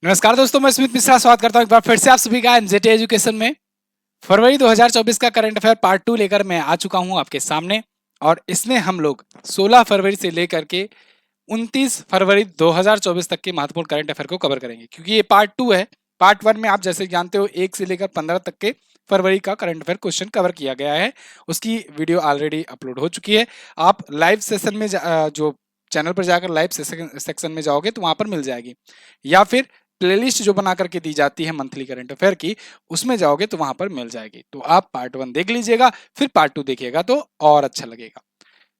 नमस्कार दोस्तों, मैं स्मित मिश्रा स्वागत करता हूं एक बार फिर से आप सभी का एनजेटी एजुकेशन में। फरवरी 2024 का करंट अफेयर पार्ट 2 लेकर मैं आ चुका हूं आपके सामने। और इसमें हम लोग 16 फरवरी से लेकर के 29 फरवरी 2024 तक के महत्वपूर्ण करंट अफेयर को कवर करेंगे, क्योंकि ये पार्ट 2 है। पार्ट 1 में आप जैसे जानते हो 1 से लेकर 15 तक के फरवरी का करंट अफेयर क्वेश्चन कवर किया गया है। उसकी वीडियो ऑलरेडी अपलोड हो चुकी है। आप लाइव सेशन में जो चैनल पर जाकर लाइव सेक्शन में जाओगे तो वहां पर मिल जाएगी, या फिर प्लेलिस्ट जो बना करके दी जाती है मंथली करंट अफेयर की, उसमें जाओगे तो वहां पर मिल जाएगी। तो आप पार्ट 1 देख लीजिएगा, फिर पार्ट 2 देखिएगा तो और अच्छा लगेगा।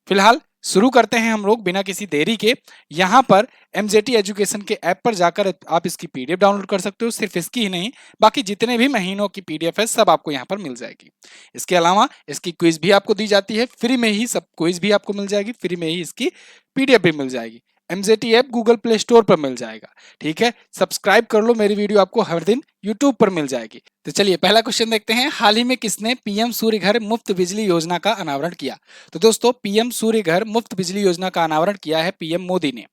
फिलहाल शुरू करते हैं हम लोग बिना किसी देरी के। यहाँ पर एमजेटी एजुकेशन के ऐप पर जाकर आप इसकी पीडीएफ डाउनलोड कर सकते हो। सिर्फ इसकी ही नहीं, बाकी जितने भी महीनों की पीडीएफ है सब आपको यहाँ पर मिल जाएगी। इसके अलावा इसकी क्विज भी आपको दी जाती है, फ्री में ही सब क्विज भी आपको मिल जाएगी, फ्री में ही इसकी पीडीएफ भी मिल जाएगी। MJT app Google play store पर मिल जाएगा। ठीक है, सब्सक्राइब कर लो, मेरी वीडियो आपको हर दिन यूट्यूब पर मिल जाएगी। तो चलिए पहला क्वेश्चन देखते हैं। हाल ही में किसने पीएम सूर्य घर मुफ्त बिजली योजना का अनावरण किया? तो दोस्तों, पीएम सूर्य घर मुफ्त बिजली योजना का अनावरण किया है पीएम मोदी ने।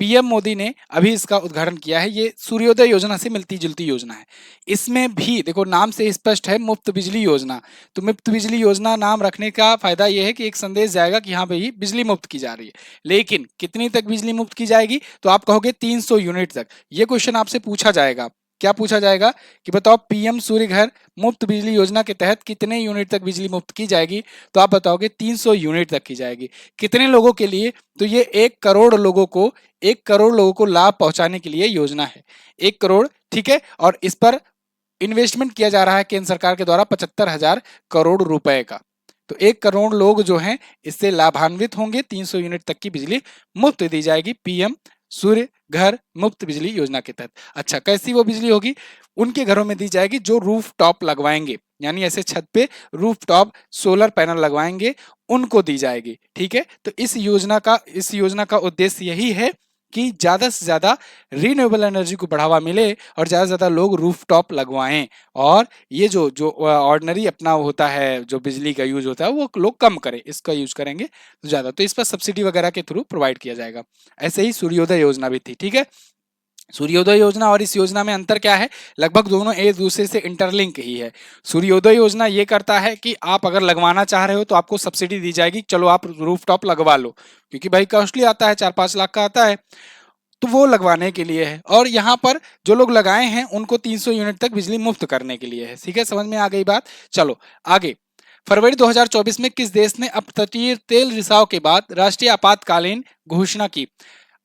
पीएम मोदी ने अभी इसका उद्घाटन किया है। ये सूर्योदय योजना से मिलती जुलती योजना है। इसमें भी देखो, नाम से स्पष्ट है मुफ्त बिजली योजना। तो मुफ्त बिजली योजना नाम रखने का फायदा यह है कि एक संदेश जाएगा कि हाँ भाई बिजली मुफ्त की जा रही है। लेकिन कितनी तक बिजली मुफ्त की जाएगी? तो आप कहोगे 300 यूनिट तक। ये क्वेश्चन आपसे पूछा जाएगा। क्या पूछा जाएगा कि बताओ पीएम सूर्य घर मुफ्त बिजली योजना के तहत कितने यूनिट तक बिजली मुफ्त की जाएगी? तो आप बताओगे 300 यूनिट तक की जाएगी। कितने लोगों के लिए? तो ये 1 करोड़ लोगों को लाभ पहुंचाने के लिए योजना है। 1 करोड़, ठीक है। और इस पर इन्वेस्टमेंट किया जा रहा है केंद्र सरकार के द्वारा 75,000 करोड़ रुपए का। तो 1 करोड़ लोग जो हैं इससे लाभान्वित होंगे। 300 यूनिट तक की बिजली मुफ्त दी जाएगी पीएम सूर्य घर मुफ्त बिजली योजना के तहत। अच्छा, कैसी वो बिजली होगी? उनके घरों में दी जाएगी जो रूफ टॉप लगवाएंगे, यानी ऐसे छत पे रूफ टॉप सोलर पैनल लगवाएंगे, उनको दी जाएगी। ठीक है, तो इस योजना का उद्देश्य यही है कि ज्यादा से ज्यादा रिन्यूएबल एनर्जी को बढ़ावा मिले और ज्यादा से ज्यादा लोग रूफ टॉप लगवाएं। और ये जो जो ऑर्डिनरी अपना होता है, जो बिजली का यूज होता है, वो लोग कम करें, इसका यूज करेंगे तो ज्यादा। तो इस पर सब्सिडी वगैरह के थ्रू प्रोवाइड किया जाएगा। ऐसे ही सूर्योदय योजना भी थी। ठीक है, सूर्योदय योजना और इस योजना में अंतर क्या है? लगभग दोनों एक दूसरे से इंटरलिंक ही है। सूर्योदय योजना ये करता है कि आप अगर लगवाना चाह रहे हो तो आपको सब्सिडी दी जाएगी, चलो आप रूफ टॉप लगवा लो, क्योंकि भाई कॉस्टली आता है, 4-5 लाख का आता है। तो वो लगवाने के लिए है। और यहाँ पर जो लोग लगाए हैं उनको 300 यूनिट तक बिजली मुफ्त करने के लिए है। ठीक है, समझ में आ गई बात? चलो आगे। फरवरी 2024 में किस देश ने अपतटीय तेल रिसाव के बाद राष्ट्रीय आपातकालीन घोषणा की?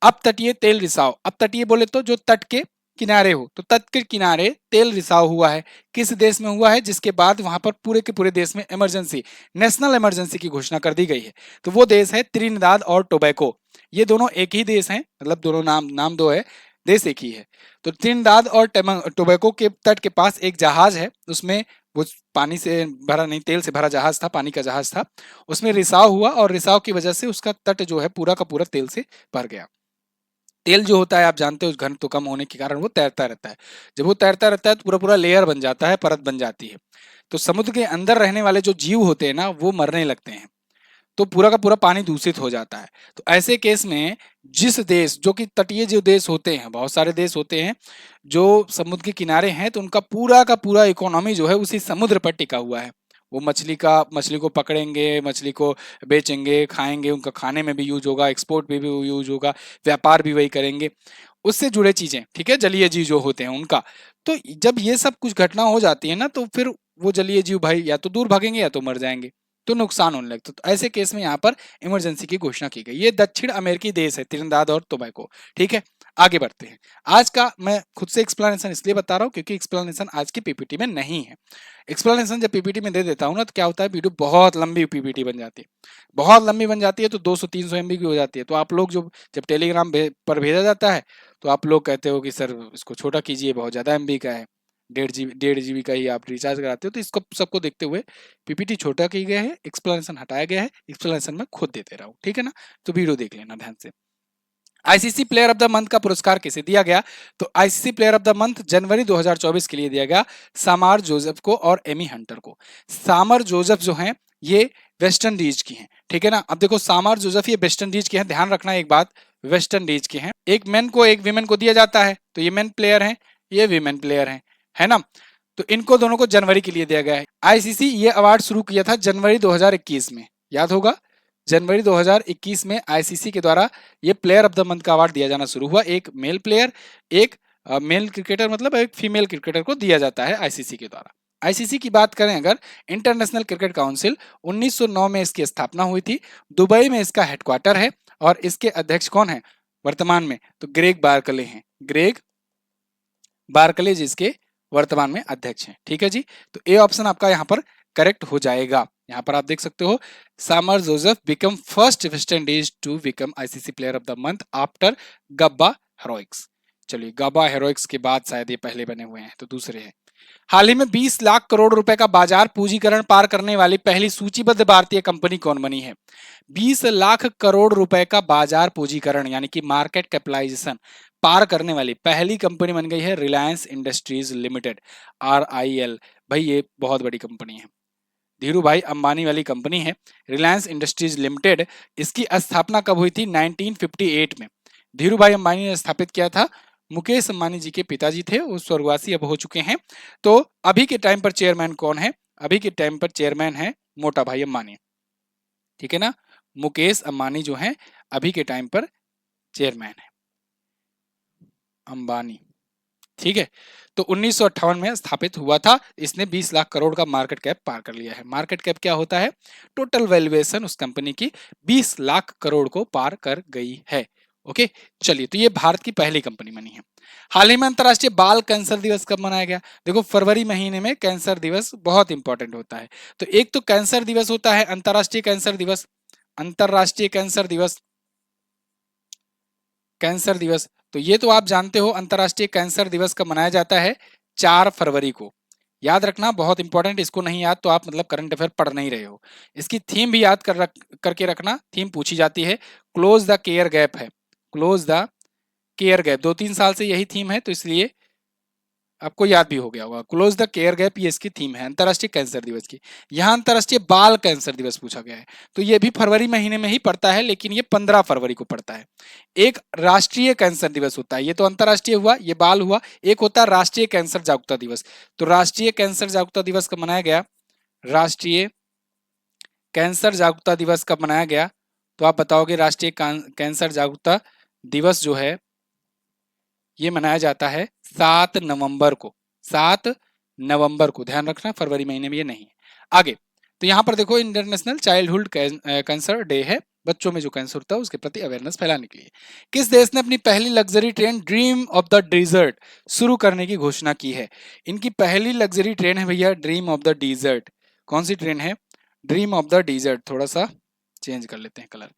अपतटीय तेल रिसाव, अपतटीय बोले तो जो तट के किनारे हो, तो तट के किनारे तेल रिसाव हुआ है। किस देश में हुआ है? जिसके बाद वहां पर पूरे के पूरे देश में इमरजेंसी, नेशनल इमरजेंसी की घोषणा कर दी गई है। तो वो देश है त्रिनिदाद और टोबैको। ये दोनों एक ही देश हैं, मतलब दोनों नाम दो है, देश एक ही है। तो त्रिनिदाद और टोबैको के तट के पास एक जहाज है, उसमें वो पानी से भरा नहीं, तेल से भरा जहाज था, पानी का जहाज था। उसमें रिसाव हुआ और रिसाव की वजह से उसका तट जो है पूरा का पूरा तेल से भर गया। तेल जो होता है आप जानते हो, घनत्व कम होने के कारण वो तैरता रहता है। जब वो तैरता रहता है तो पूरा पूरा लेयर बन जाता है, परत बन जाती है। तो समुद्र के अंदर रहने वाले जो जीव होते हैं ना, वो मरने लगते हैं। तो पूरा का पूरा पानी दूषित हो जाता है। तो ऐसे केस में जिस देश, जो कि तटीय जो देश होते हैं, बहुत सारे देश होते हैं जो समुद्र के किनारे हैं, तो उनका पूरा का पूरा इकोनॉमी जो है उसी समुद्र पर टिका हुआ है। वो मछली को पकड़ेंगे, मछली को बेचेंगे, खाएंगे, उनका खाने में भी यूज होगा, एक्सपोर्ट में भी यूज होगा, व्यापार भी वही करेंगे, उससे जुड़े चीजें। ठीक है, जलीय जीव जो होते हैं उनका। तो जब ये सब कुछ घटना हो जाती है ना, तो फिर वो जलीय जीव भाई या तो दूर भागेंगे या तो मर जाएंगे, तो नुकसान होने लगता। तो ऐसे केस में यहाँ पर इमरजेंसी की घोषणा की गई। ये दक्षिण अमेरिकी देश है त्रिनिदाद और टोबैको। ठीक है, आगे बढ़ते हैं। आज का मैं खुद से एक्सप्लेनेशन इसलिए बता रहा हूँ क्योंकि एक्सप्लेनेशन आज की पीपीटी में नहीं है। एक्सप्लेनेशन जब पीपीटी में दे देता हूँ ना, तो क्या होता है, वीडियो बहुत लंबी पीपीटी बन जाती है। बहुत लंबी बन जाती है तो 200-300 MB की हो जाती है। तो आप लोग जो जब टेलीग्राम पर भेजा जाता है तो आप लोग कहते हो कि सर इसको छोटा कीजिए, बहुत ज्यादा MB का है, 1.5 GB का ही आप रिचार्ज कराते हो। तो इसको सबको देखते हुए पीपीटी छोटा की गया है, एक्सप्लेनेशन हटाया गया है। एक्सप्लेनेशन मैं खुद देते रहा हूँ, ठीक है ना? तो वीडियो देख लेना ध्यान से। ICC player of the month का पुरस्कार किसे दिया गया? तो ICC player of the month जनवरी 2024 के लिए दिया गया सामार जोसेफ को और एमी हंटर को। सामर जोसेफ जो हैं ये वेस्ट इंडीज की हैं, ठीक है ना। अब देखो सामर जोसेफ ये वेस्ट इंडीज के हैं, ध्यान रखना एक बात, वेस्ट इंडीज के हैं। एक मेन को एक वीमेन को दिया जाता है, तो ये मेन प्लेयर हैं, ये वीमेन प्लेयर हैं, है ना। तो इनको दोनों को जनवरी के लिए दिया गया है। आईसीसी ये अवार्ड शुरू किया था जनवरी 2021 में, याद होगा, जनवरी 2021 में आईसीसी के द्वारा ये प्लेयर ऑफ द मंथ का अवार्ड दिया जाना शुरू हुआ। एक मेल प्लेयर, एक मेल क्रिकेटर, मतलब एक फीमेल क्रिकेटर को दिया जाता है आईसीसी के द्वारा। आईसीसी की बात करें अगर, इंटरनेशनल क्रिकेट काउंसिल, 1909 में इसकी स्थापना हुई थी। दुबई में इसका हेडक्वार्टर है और इसके अध्यक्ष कौन है वर्तमान में, तो ग्रेग बार्कले हैं। ग्रेग बार्कले जिसके वर्तमान में अध्यक्ष हैं, ठीक है जी। तो ए ऑप्शन आपका यहाँ पर करेक्ट हो जाएगा। यहाँ पर आप देख सकते हो, Shamar Joseph become first West Indies to become ICC player of the month after Gabba heroics. चलिए, गब्बा हेरोइक्स के बाद शायद ये पहले बने हुए हैं, तो दूसरे हैं। हाल ही में 20 लाख करोड़ रुपए का बाजार पूंजीकरण पार करने वाली पहली सूचीबद्ध भारतीय कंपनी कौन बनी है। 20 लाख करोड़ रुपए का बाजार पूंजीकरण यानी कि मार्केट कैपिटलाइजेशन पार करने वाली पहली कंपनी बन गई है रिलायंस इंडस्ट्रीज लिमिटेड, RIL। भाई ये बहुत बड़ी कंपनी है, धीरू भाई अंबानी वाली कंपनी है रिलायंस इंडस्ट्रीज लिमिटेड। इसकी स्थापना कब हुई थी, 1958 में धीरू भाई अंबानी ने स्थापित किया था। मुकेश अंबानी जी के पिताजी थे, वो स्वर्गवासी अब हो चुके हैं। तो अभी के टाइम पर चेयरमैन कौन है, अभी के टाइम पर चेयरमैन है मोटा भाई अंबानी, ठीक है ना। मुकेश अंबानी जो है अभी के टाइम पर चेयरमैन है, अंबानी, ठीक है। तो 1958 में स्थापित हुआ था, इसने 20 लाख करोड़ का मार्केट कैप पार कर लिया है। मार्केट कैप क्या होता है, टोटल वैल्यूएशन उस कंपनी की 20 लाख करोड़ को पार कर गई है। ओके, चलिए, तो ये भारत की पहली कंपनी बनी है। हाल ही में अंतर्राष्ट्रीय बाल कैंसर दिवस कब मनाया गया। देखो फरवरी महीने में कैंसर दिवस बहुत इंपॉर्टेंट होता है। तो एक तो कैंसर दिवस होता है, अंतर्राष्ट्रीय कैंसर दिवस, अंतर्राष्ट्रीय कैंसर दिवस, कैंसर दिवस। तो ये तो आप जानते हो, अंतर्राष्ट्रीय कैंसर दिवस कब मनाया जाता है, 4 फरवरी को। याद रखना, बहुत इंपॉर्टेंट, इसको नहीं याद तो आप मतलब करंट अफेयर पढ़ नहीं रहे हो। इसकी थीम भी याद करके रखना, थीम पूछी जाती है, क्लोज द केयर गैप है, क्लोज द केयर गैप, 2-3 साल से यही थीम है, तो इसलिए आपको याद भी हो गया होगा। क्लोज द केयर गैप ये इसकी थीम है अंतर्राष्ट्रीय कैंसर दिवस की। यहाँ अंतर्राष्ट्रीय बाल कैंसर दिवस पूछा गया है, तो ये भी फरवरी महीने में ही पड़ता है, लेकिन ये 15 फरवरी को पड़ता है। एक राष्ट्रीय कैंसर दिवस होता है, ये तो अंतर्राष्ट्रीय हुआ, ये बाल हुआ। एक होता है राष्ट्रीय कैंसर जागरूकता दिवस। तो राष्ट्रीय कैंसर जागरूकता दिवस कब मनाया गया, राष्ट्रीय कैंसर जागरूकता दिवस कब मनाया गया, तो आप बताओगे राष्ट्रीय कैंसर जागरूकता दिवस जो है ये मनाया जाता है 7 नवंबर को, 7 नवंबर को, ध्यान रखना फरवरी महीने में ये नहीं है। आगे, तो यहाँ पर देखो इंटरनेशनल चाइल्डहुड कैंसर डे है, बच्चों में जो कैंसर होता है उसके प्रति अवेयरनेस फैलाने के लिए। किस देश ने अपनी पहली luxury train dream of the dessert शुरू करने की घोषणा की है। इनकी पहली लग्जरी ट्रेन है भैया ड्रीम ऑफ द डिजर्ट। कौन सी ट्रेन है, ड्रीम ऑफ द डिजर्ट, थोड़ा सा चेंज कर लेते हैं कलर।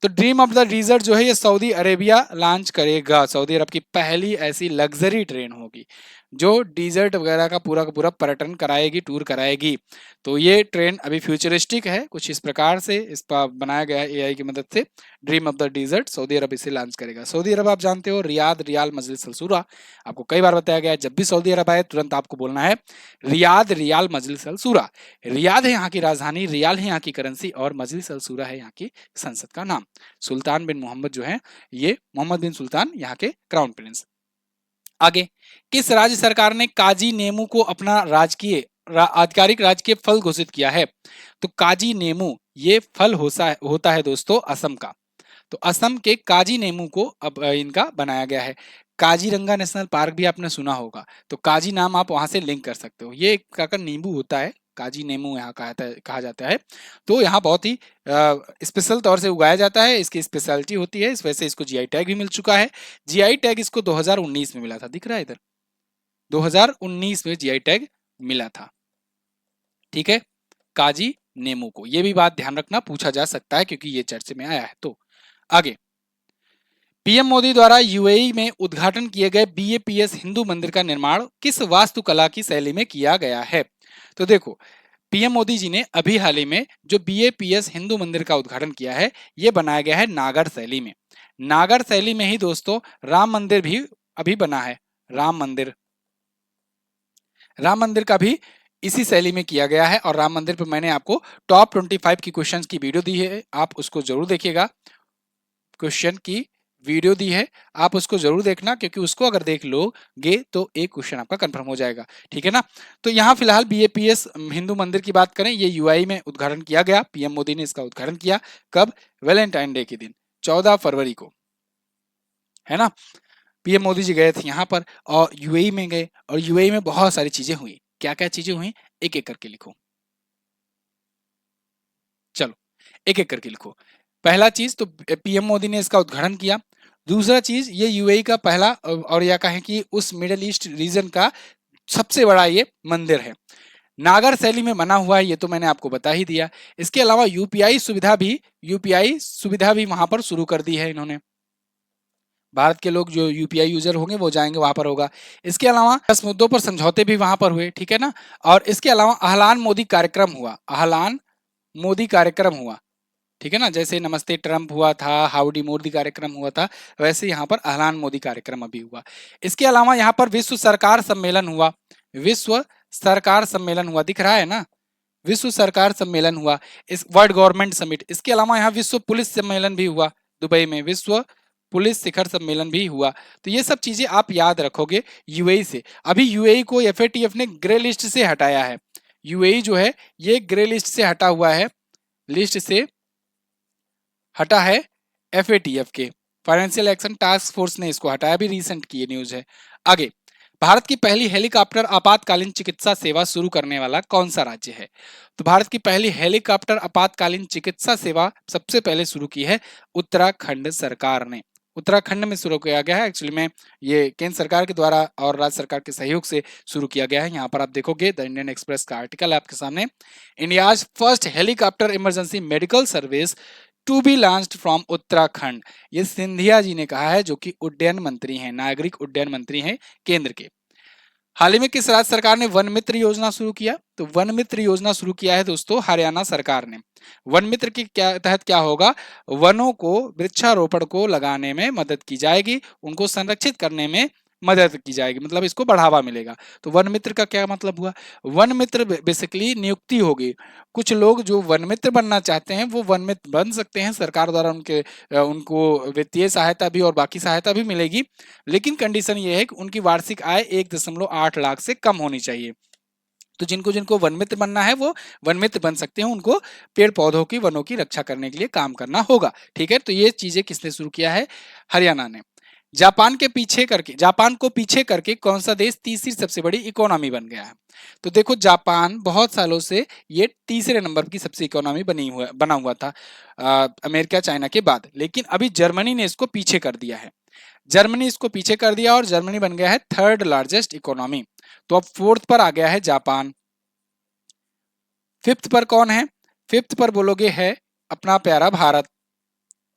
तो ड्रीम ऑफ द डिजर्ट जो है ये सऊदी अरेबिया लॉन्च करेगा, सऊदी अरब की पहली ऐसी लग्जरी ट्रेन होगी जो डिजर्ट वगैरह का पूरा पर्यटन कराएगी, टूर कराएगी। तो ये ट्रेन अभी फ्यूचरिस्टिक है, कुछ इस प्रकार से इस पर बनाया गया है एआई की मदद से। ड्रीम ऑफ द डिजर्ट, सऊदी अरब इसे लॉन्च करेगा। सऊदी अरब आप जानते हो रियाद, रियाल, मजलिस अल शूरा, आपको कई बार बताया गया है, जब भी सऊदी अरब आए तुरंत आपको बोलना है रियाद, रियाल, मजलिस अल शूरा। रियाद है यहाँ की राजधानी, रियाल है यहाँ की करेंसी और मजलिस अल शूरा है यहाँ की संसद का नाम। सुल्तान बिन मोहम्मद जो है, ये मोहम्मद बिन सुल्तान यहाँ के क्राउन प्रिंस। आगे, किस राज्य सरकार ने काजी नेमू को अपना राजकीय आधिकारिक राजकीय फल घोषित किया है। तो काजी नेमू ये फल होता है दोस्तों असम का। तो असम के काजी नेमू को अब इनका बनाया गया है। काजीरंगा नेशनल पार्क भी आपने सुना होगा, तो काजी नाम आप वहां से लिंक कर सकते हो। ये एक नींबू होता है, काजी नेमू यहाँ कहा जाता है। तो यहाँ बहुत ही स्पेशल तौर से उगाया जाता है, इसकी स्पेशलिटी होती है, इस वजह से इसको जीआई टैग भी मिल चुका है। जीआई टैग इसको 2019 में मिला था, दिख रहा है इधर, 2019 में जीआई टैग मिला था, ठीक है, काजी नेमू को। ये भी बात ध्यान रखना, पूछा जा सकता है क्योंकि ये चर्चा में आया है। तो आगे, पीएम मोदी द्वारा यूएई में उद्घाटन किए गए बीएपीएस हिंदू मंदिर का निर्माण किस वास्तुकला की शैली में किया गया है। तो देखो, पीएम मोदी जी ने अभी हाल ही में जो बीएपीएस हिंदू मंदिर का उद्घाटन किया है, ये बनाया गया है नागर शैली में। नागर शैली में ही दोस्तों राम मंदिर भी अभी बना है। राम मंदिर का भी इसी शैली में किया गया है। और राम मंदिर पर मैंने आपको टॉप 25 की क्वेश्चंस की वीडियो दी है, आप उसको जरूर देखिएगा। क्वेश्चन की वीडियो दी है, आप उसको जरूर देखना, क्योंकि उसको अगर देख लोगे तो एक क्वेश्चन आपका कंफर्म हो जाएगा, ठीक है ना। तो यहाँ फिलहाल बीएपीएस हिंदू मंदिर की बात करें, ये यूआई में उद्घाटन किया गया, पीएम मोदी ने इसका उद्घाटन किया। कब? वैलेंटाइन डे के दिन 14 फरवरी को, है ना। पीएम मोदी जी गए थे यहाँ पर और यूएई में गए, और यूएई में बहुत सारी चीजें हुई। क्या क्या चीजें हुई, एक एक करके लिखो। चलो एक एक करके लिखो। पहला चीज तो पीएम मोदी ने इसका उद्घाटन किया। दूसरा चीज, ये यूएई का पहला और या कहें कि उस मिडिल ईस्ट रीजन का सबसे बड़ा ये मंदिर है। नागर शैली में बना हुआ है, ये तो मैंने आपको बता ही दिया। इसके अलावा यूपीआई सुविधा भी वहां पर शुरू कर दी है इन्होंने। भारत के लोग जो यूपीआई यूजर होंगे वो जाएंगे वहां पर होगा। इसके अलावा 10 मुद्दों पर समझौते भी वहां पर हुए, ठीक है ना। और इसके अलावा अहलान मोदी कार्यक्रम हुआ, अहलान मोदी कार्यक्रम हुआ, ठीक है ना। जैसे नमस्ते ट्रंप हुआ था, हाउडी मोदी कार्यक्रम हुआ था, वैसे यहाँ पर अहलान मोदी कार्यक्रम अभी हुआ। इसके अलावा यहाँ पर विश्व सरकार सम्मेलन हुआ, विश्व सरकार सम्मेलन हुआ, दिख रहा है ना, विश्व सरकार सम्मेलन हुआ, इस वर्ल्ड गवर्नमेंट समिट। इसके अलावा यहाँ विश्व पुलिस सम्मेलन भी हुआ दुबई में, विश्व पुलिस शिखर सम्मेलन भी हुआ। तो ये सब चीजें आप याद रखोगे यूएई से। अभी यूएई को एफएटीएफ ने ग्रे लिस्ट से हटाया है, यूएई जो है ये ग्रे लिस्ट से हटा हुआ है, लिस्ट से हटा है एफएटीएफ के, फाइनेंशियल एक्शन टास्क फोर्स ने इसको हटाया, भी रिसेंट की ये न्यूज है। आगे, भारत की पहली हेलीकॉप्टर आपातकालीन चिकित्सा सेवा शुरू करने वाला कौन सा राज्य है? तो भारत की पहली हेलीकॉप्टर आपातकालीन चिकित्सा सेवा सबसे पहले शुरू की है उत्तराखंड सरकार ने, उत्तराखंड में शुरू किया गया है। एक्चुअली में ये केंद्र सरकार के द्वारा और राज्य सरकार के सहयोग से शुरू किया गया है। यहाँ पर आप देखोगे द इंडियन एक्सप्रेस का आर्टिकल है आपके सामने, India's first helicopter emergency medical service to be launched from Uttarakhand. ये सिंधिया जी ने कहा है, जो कि उड्डयन मंत्री हैं, नागरिक उड्डयन मंत्री हैं केंद्र के। हाल ही में किस राज्य सरकार ने वन मित्र योजना शुरू किया? तो वन मित्र योजना शुरू किया है दोस्तों हरियाणा सरकार ने। वन मित्र के क्या तहत क्या होगा, वनों को, वृक्षारोपण को लगाने में मदद की जाएगी, उनको संरक्षित करने में मदद की जाएगी, मतलब इसको बढ़ावा मिलेगा। तो वन मित्र का क्या मतलब हुआ, वन मित्र बेसिकली नियुक्ति होगी, कुछ लोग जो वन मित्र बनना चाहते हैं वो वन मित्र बन सकते हैं, सरकार द्वारा उनको वित्तीय सहायता भी और बाकी सहायता भी मिलेगी, लेकिन कंडीशन ये है कि उनकी वार्षिक आय 1.8 लाख से कम होनी चाहिए। तो जिनको जिनको वन मित्र बनना है वो वन मित्र बन सकते हैं, उनको पेड़ पौधों की, वनों की रक्षा करने के लिए काम करना होगा, ठीक है। तो ये चीजें किसने शुरू किया है? हरियाणा ने। जापान को पीछे करके कौन सा देश तीसरी सबसे बड़ी इकोनॉमी बन गया है? तो देखो, जापान बहुत सालों से ये तीसरे नंबर की सबसे इकोनॉमी बना हुआ था अमेरिका चाइना के बाद, लेकिन अभी जर्मनी ने इसको पीछे कर दिया है, जर्मनी इसको पीछे कर दिया और जर्मनी बन गया है थर्ड लार्जेस्ट इकोनॉमी। तो अब फोर्थ पर आ गया है जापान। फिफ्थ पर कौन है? फिफ्थ पर बोलोगे है अपना प्यारा भारत,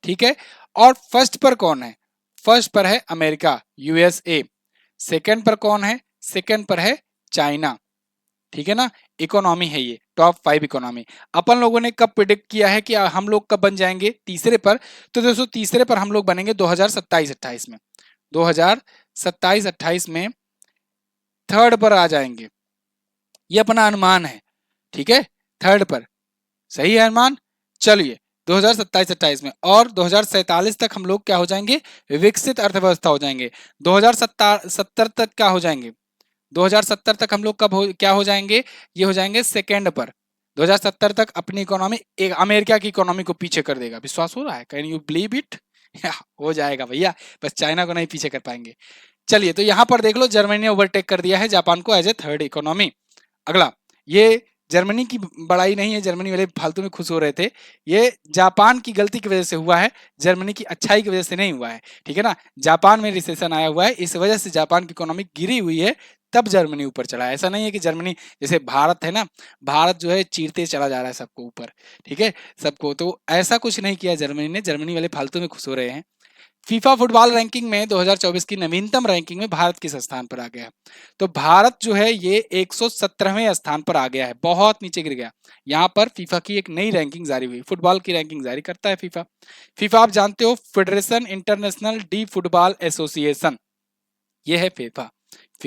ठीक है। और फर्स्ट पर कौन है? फर्स्ट पर है अमेरिका, यूएसए। सेकंड पर कौन है? सेकंड पर है चाइना, ठीक है ना। इकोनॉमी है ये, टॉप 5 इकोनॉमी। अपन लोगों ने कब प्रिडिक्ट किया है कि हम लोग कब बन जाएंगे तीसरे पर? तो दोस्तों तीसरे पर हम लोग बनेंगे 2027-28 में, 2027-28 में थर्ड पर आ जाएंगे, ये अपना अनुमान है, ठीक है। थर्ड पर, सही है अनुमान। चलिए 2027-28 में, और 2047 तक हम लोग क्या हो जाएंगे? विकसित अर्थव्यवस्था हो जाएंगे। 2070 तक क्या हो जाएंगे? 2070 तक हम लोग क्या हो जाएंगे? ये हो जाएंगे सेकेंड पर। 2070 तक अपनी इकोनॉमी एक अमेरिका की इकोनॉमी को पीछे कर देगा। विश्वास हो रहा है? Can you believe it? हो जाएगा भैया, बस चाइना को नहीं पीछे कर पाएंगे। चलिए, तो यहां पर देख लो, जर्मनी ने ओवरटेक कर दिया है जापान को एज ए थर्ड इकोनॉमी। अगला, ये जर्मनी की बड़ाई नहीं है, जर्मनी वाले फालतू में खुश हो रहे थे, ये जापान की गलती की वजह से हुआ है, जर्मनी की अच्छाई की वजह से नहीं हुआ है, ठीक है ना। जापान में रिसेशन आया हुआ है, इस वजह से जापान की इकोनॉमी गिरी हुई है, तब जर्मनी ऊपर चढ़ा है। ऐसा नहीं है कि जर्मनी, जैसे भारत है ना, भारत जो है चीरते चला जा रहा है सबको ऊपर, ठीक है, सबको, तो ऐसा कुछ नहीं किया जर्मनी ने, जर्मनी वाले फालतू में खुश हो रहे हैं। फीफा फुटबॉल रैंकिंग में 2024 की नवीनतम रैंकिंग में भारत किस स्थान पर आ गया? तो भारत जो है ये 117वें स्थान पर आ गया है, बहुत नीचे गिर गया। यहाँ पर फीफा की एक नई रैंकिंग जारी हुई, फुटबॉल की रैंकिंग जारी करता है फीफा। फीफा आप जानते हो, federation international D football association, ये है FIFA.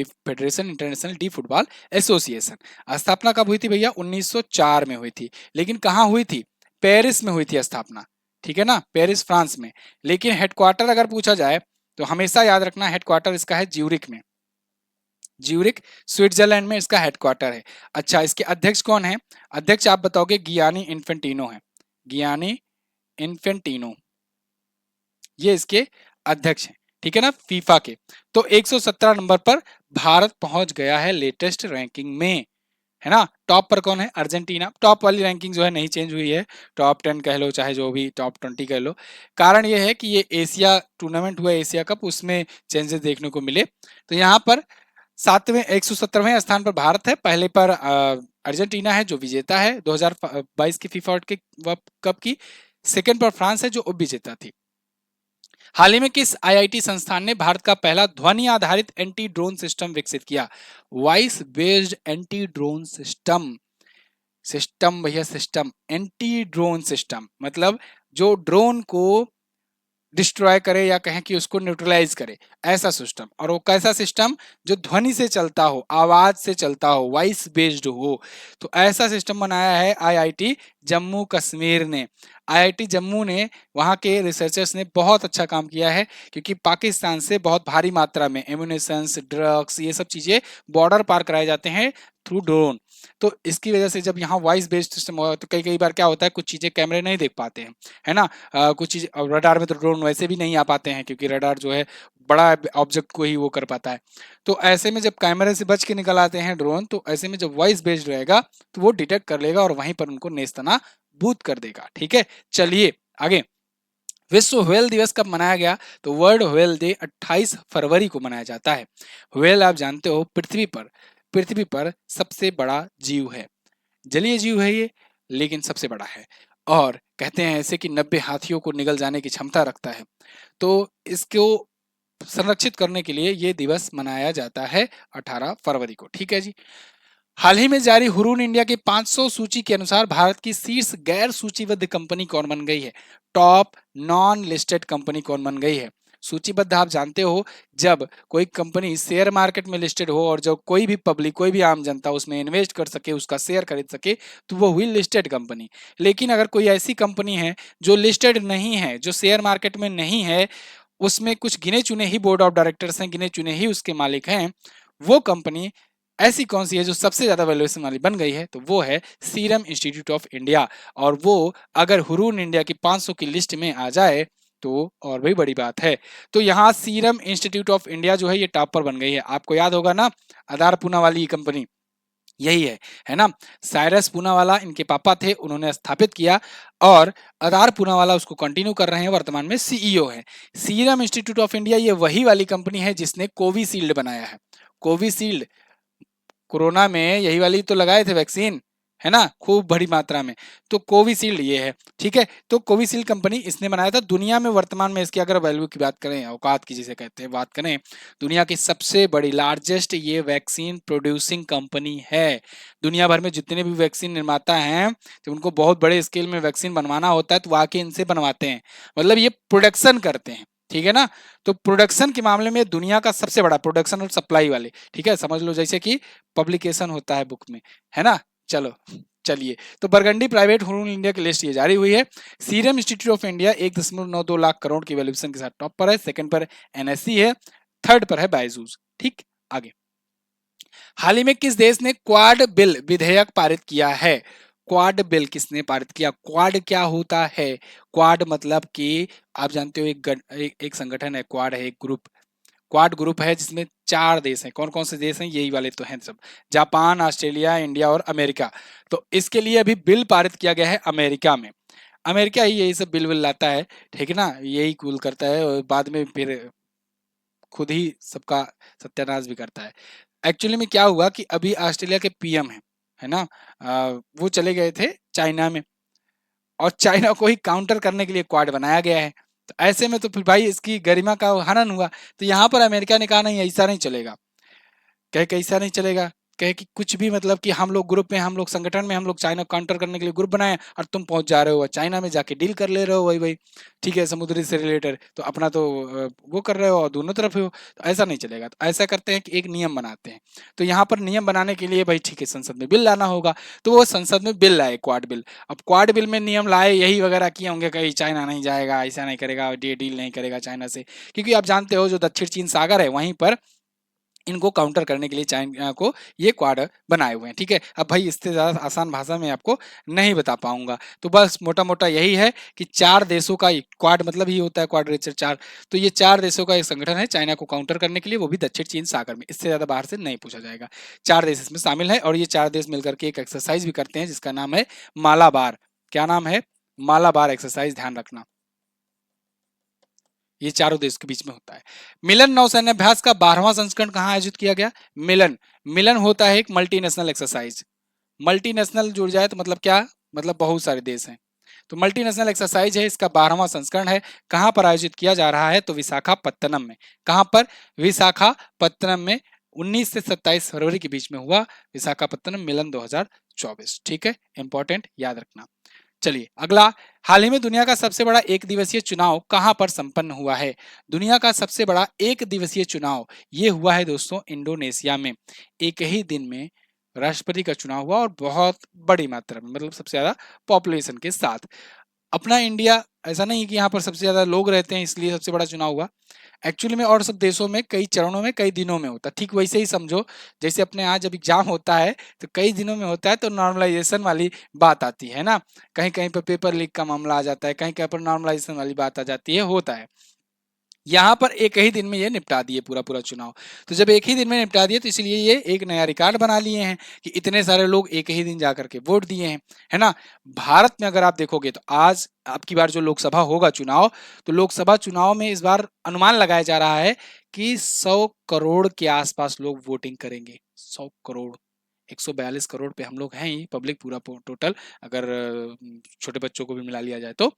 Federation international D football association. स्थापना कब हुई थी भैया? 1904 में हुई थी। लेकिन कहाँ हुई थी? पेरिस में हुई थी स्थापना, ठीक है ना, पेरिस फ्रांस में। लेकिन हेडक्वार्टर अगर पूछा जाए तो हमेशा याद रखना हेडक्वार्टर इसका है ज्यूरिक में। ज्यूरिक स्विट्जरलैंड में इसका हेडक्वार्टर है। अच्छा, इसके अध्यक्ष कौन है? अध्यक्ष आप बताओगे गियानी इन्फेंटिनो है। गियानी इन्फेंटिनो ये इसके अध्यक्ष हैं, ठीक है ना, फीफा के। तो 117 नंबर पर भारत पहुंच गया है लेटेस्ट रैंकिंग में, है ना। टॉप पर कौन है? अर्जेंटीना। टॉप वाली रैंकिंग जो है नहीं चेंज हुई है, टॉप 10 कह लो चाहे जो भी टॉप 20 कह लो। कारण ये है कि ये एशिया टूर्नामेंट हुआ, एशिया कप, उसमें चेंजेस देखने को मिले। तो यहाँ पर 117वें स्थान पर भारत है, पहले पर अर्जेंटीना है जो विजेता है 2022 की फीफा वर्ल्ड कप की। सेकंड पर फ्रांस है जो उप विजेता थी। हाल ही में किस आईआईटी संस्थान ने भारत का पहला ध्वनि आधारित एंटी ड्रोन सिस्टम विकसित किया? Voice based anti drone system. System भैया, सिस्टम, एंटी ड्रोन सिस्टम मतलब जो ड्रोन को डिस्ट्रॉय करे या कहें कि उसको न्यूट्रलाइज करे, ऐसा सिस्टम। और वो कैसा सिस्टम? जो ध्वनि से चलता हो, आवाज से चलता हो, वॉइस बेस्ड हो। तो ऐसा सिस्टम बनाया है आईआईटी जम्मू कश्मीर ने। आईआईटी जम्मू ने, वहाँ के रिसर्चर्स ने बहुत अच्छा काम किया है, क्योंकि पाकिस्तान से बहुत भारी मात्रा में एम्यूनेशंस, ड्रग्स, ये सब चीजें बॉर्डर पार कराए जाते हैं थ्रू ड्रोन। तो इसकी वजह से जब यहाँ वॉइस बेस्ड सिस्टम हो तो कई कई बार क्या होता है, कुछ चीजें कैमरे नहीं देख पाते हैं, है ना। कुछ चीज रडार में तो ड्रोन वैसे भी नहीं आ पाते हैं, क्योंकि रडार जो है बड़ा ऑब्जेक्ट को ही वो कर पाता है। तो ऐसे में जब कैमरे से बच के निकल आते हैं ड्रोन, तो ऐसे में जब वॉइस बेस्ड रहेगा तो वो डिटेक्ट कर लेगा और वहीं पर उनको नेस्तना बूथ कर देगा, ठीक है। चलिए आगे। विश्व व्हेल दिवस कब मनाया गया? तो वर्ल्ड व्हेल डे 28 फरवरी को मनाया जाता है। व्हेल आप जानते हो पृथ्वी पर सबसे बड़ा जीव है, जलीय जीव है ये, लेकिन सबसे बड़ा है। और कहते हैं ऐसे कि 90 हाथियों को निगल जाने की क्षमता रखता है। तो इसको संरक्षित करने के लिए ये दिवस मनाया जाता है 18 फरवरी को, ठीक है जी। हाल ही में जारी हुरून इंडिया की 500 सूची के अनुसार भारत की शीर्ष गैर सूचीबद्ध कंपनी कौन बन गई है? टॉप नॉन लिस्टेड कंपनी कौन बन गई है? सूचीबद्ध आप जानते हो, जब कोई कंपनी शेयर मार्केट में लिस्टेड हो और जब कोई भी पब्लिक, कोई भी आम जनता उसमें इन्वेस्ट कर सके, उसका शेयर खरीद सके, तो वो हुई लिस्टेड कंपनी। लेकिन अगर कोई ऐसी कंपनी है जो लिस्टेड नहीं है, जो शेयर मार्केट में नहीं है, उसमें कुछ गिने चुने ही बोर्ड ऑफ डायरेक्टर्स हैं, गिने चुने ही उसके मालिक हैं, वो कंपनी ऐसी कौन सी है जो सबसे ज्यादा वैल्यूएशन वाली बन गई है? तो वो है सीरम इंस्टीट्यूट ऑफ इंडिया। और वो अगर हुरून इंडिया की 500 की लिस्ट में आ जाए तो और भी बड़ी बात है। तो यहाँ सीरम इंस्टीट्यूट ऑफ इंडिया जो है ये टॉप पर बन गई है। आपको याद होगा ना, आधार पूना वाली कंपनी यही है ना। साइरस पूनावाला इनके पापा थे, उन्होंने स्थापित किया, और आधार पूनावाला उसको कंटिन्यू कर रहे हैं, वर्तमान में सीईओ है। सीरम इंस्टीट्यूट ऑफ इंडिया ये वही वाली कंपनी है जिसने कोविशील्ड बनाया है। कोविशील्ड, कोरोना में यही वाली तो लगाए थे वैक्सीन, है ना, खूब बड़ी मात्रा में। तो कोविशील्ड ये है, ठीक है। तो कोविशील्ड कंपनी इसने बनाया था। दुनिया में वर्तमान में इसकी अगर वैल्यू की बात करें, औकात की जिसे कहते हैं बात करें, दुनिया की सबसे बड़ी लार्जेस्ट ये वैक्सीन प्रोड्यूसिंग कंपनी है। दुनिया भर में जितने भी वैक्सीन निर्माता हैं, जब उनको बहुत बड़े स्केल में वैक्सीन बनवाना होता है तो वो आके इनसे बनवाते हैं, मतलब ये प्रोडक्शन करते हैं, ठीक है ना। तो प्रोडक्शन के मामले में दुनिया का सबसे बड़ा प्रोडक्शन और सप्लाई वाले, ठीक है, समझ लो जैसे कि पब्लिकेशन होता है बुक में, है ना। चलो चलिए, तो बरगंडी प्राइवेट हुरून इंडिया की लिस्ट ये जारी हुई है। Serum institute of India 1.92 lakh crore की वैल्यूएशन के साथ टॉप पर है। सेकंड पर एनएससी है, थर्ड पर है बायजूस, ठीक। आगे, हाल ही में किस देश ने क्वाड बिल विधेयक पारित किया है? क्वाड बिल किसने पारित किया? क्वाड क्या होता है? क्वाड मतलब कि आप जानते हो एक संगठन है, क्वाड है एक ग्रुप। क्वाड ग्रुप है जिसमें 4 देश हैं। कौन कौन से देश हैं? यही वाले तो हैं सब, जापान, ऑस्ट्रेलिया, इंडिया और अमेरिका। तो इसके लिए अभी बिल पारित किया गया है अमेरिका में। अमेरिका ही यही सब बिल लाता है, ठीक है ना, यही कूल करता है और बाद में फिर खुद ही सबका सत्यानाश भी करता है। एक्चुअली में क्या हुआ कि अभी ऑस्ट्रेलिया के पीएम है ना, वो चले गए थे चाइना में, और चाइना को ही काउंटर करने के लिए क्वाड बनाया गया है। तो ऐसे में तो फिर भाई इसकी गरिमा का हनन हुआ। तो यहाँ पर अमेरिका ने कहा नहीं, ऐसा नहीं चलेगा। कहे कैसा नहीं चलेगा? कहे कि कुछ भी मतलब कि हम लोग ग्रुप में, हम लोग संगठन में, हम लोग चाइना को काउंटर करने के लिए ग्रुप बनाए और तुम पहुंच जा रहे हो चाइना में जाके डील कर ले रहे हो वही वही, ठीक है, समुद्री से रिलेटेड, तो अपना तो वो कर रहे हो और दोनों तरफ हो, तो ऐसा नहीं चलेगा। तो ऐसा करते हैं कि एक नियम बनाते हैं। तो यहाँ पर नियम बनाने के लिए भाई ठीक है संसद में बिल लाना होगा, तो वो संसद में बिल लाए, क्वाड बिल। अब क्वाड बिल में नियम लाए, यही वगैरह किए होंगे, कहीं चाइना नहीं जाएगा, ऐसा नहीं करेगा, डील नहीं करेगा चाइना से, क्योंकि आप जानते हो जो दक्षिण चीन सागर है वहीं पर इनको काउंटर करने के लिए चाइना को ये क्वाड बनाए हुए हैं, ठीक है। अब भाई इससे ज़्यादा आसान भाषा में आपको नहीं बता पाऊंगा, तो बस मोटा मोटा यही है कि चार देशों का क्वाड मतलब ही होता है क्वाड्रेचर चार, तो ये चार देशों का एक संगठन है चाइना को काउंटर करने के लिए, वो भी दक्षिण चीन सागर में, इससे ज़्यादा बाहर से नहीं पूछा जाएगा। चार देश इसमें शामिल है और ये चार देश मिलकर के एक एक्सरसाइज भी करते हैं जिसका नाम है मालाबार। क्या नाम है? मालाबार एक्सरसाइज, ध्यान रखना। ये चारों देश के बीच में होता है। मिलन नौसैन्य अभ्यास का 12वां संस्करण कहाँ आयोजित किया गया? मिलन। मिलन होता है एक मल्टीनेशनल एक्सरसाइज। मल्टीनेशनल जुड़ जाए तो मतलब क्या? मतलब बहुत सारे देश हैं, तो मल्टीनेशनल एक्सरसाइज है, इसका 12वां संस्करण है। कहाँ पर आयोजित किया जा रहा है? तो विशाखापत्तनम में। कहाँ पर? विशाखापत्तनम में। 19 से 27 फरवरी के बीच में हुआ विशाखापत्तनम मिलन 2024, ठीक है, इंपॉर्टेंट, याद रखना। चलिए अगला, हाल ही में दुनिया का सबसे बड़ा एक दिवसीय चुनाव कहां पर संपन्न हुआ है? दुनिया का सबसे बड़ा एक दिवसीय चुनाव ये हुआ है दोस्तों इंडोनेशिया में। एक ही दिन में राष्ट्रपति का चुनाव हुआ और बहुत बड़ी मात्रा में, मतलब सबसे ज्यादा पॉपुलेशन के साथ। अपना इंडिया ऐसा नहीं है कि यहाँ पर सबसे ज्यादा लोग रहते हैं इसलिए सबसे बड़ा चुनाव हुआ, एक्चुअली में और सब देशों में कई चरणों में कई दिनों में होता है, ठीक वैसे ही समझो जैसे अपने यहाँ जब एग्जाम होता है तो कई दिनों में होता है, तो नॉर्मलाइजेशन वाली बात आती है ना, कहीं कहीं पर पेपर लीक का मामला आ जाता है, कहीं कहीं पर नॉर्मलाइजेशन वाली बात आ जाती है, होता है। यहाँ पर एक ही दिन में ये निपटा दिए पूरा पूरा चुनाव। तो जब एक ही दिन में निपटा दिए तो इसलिए ये एक नया रिकॉर्ड बना लिए हैं कि इतने सारे लोग एक ही दिन जाकर के वोट दिए हैं, है ना। भारत में अगर आप देखोगे तो आज आपकी बार जो लोकसभा होगा चुनाव, तो लोकसभा चुनाव में इस बार अनुमान लगाया जा रहा है कि 100 करोड़ के आसपास लोग वोटिंग करेंगे। 100 करोड़, 142 करोड़ पे हम लोग हैं ही पब्लिक पूरा टोटल, अगर छोटे बच्चों को भी मिला लिया जाए तो।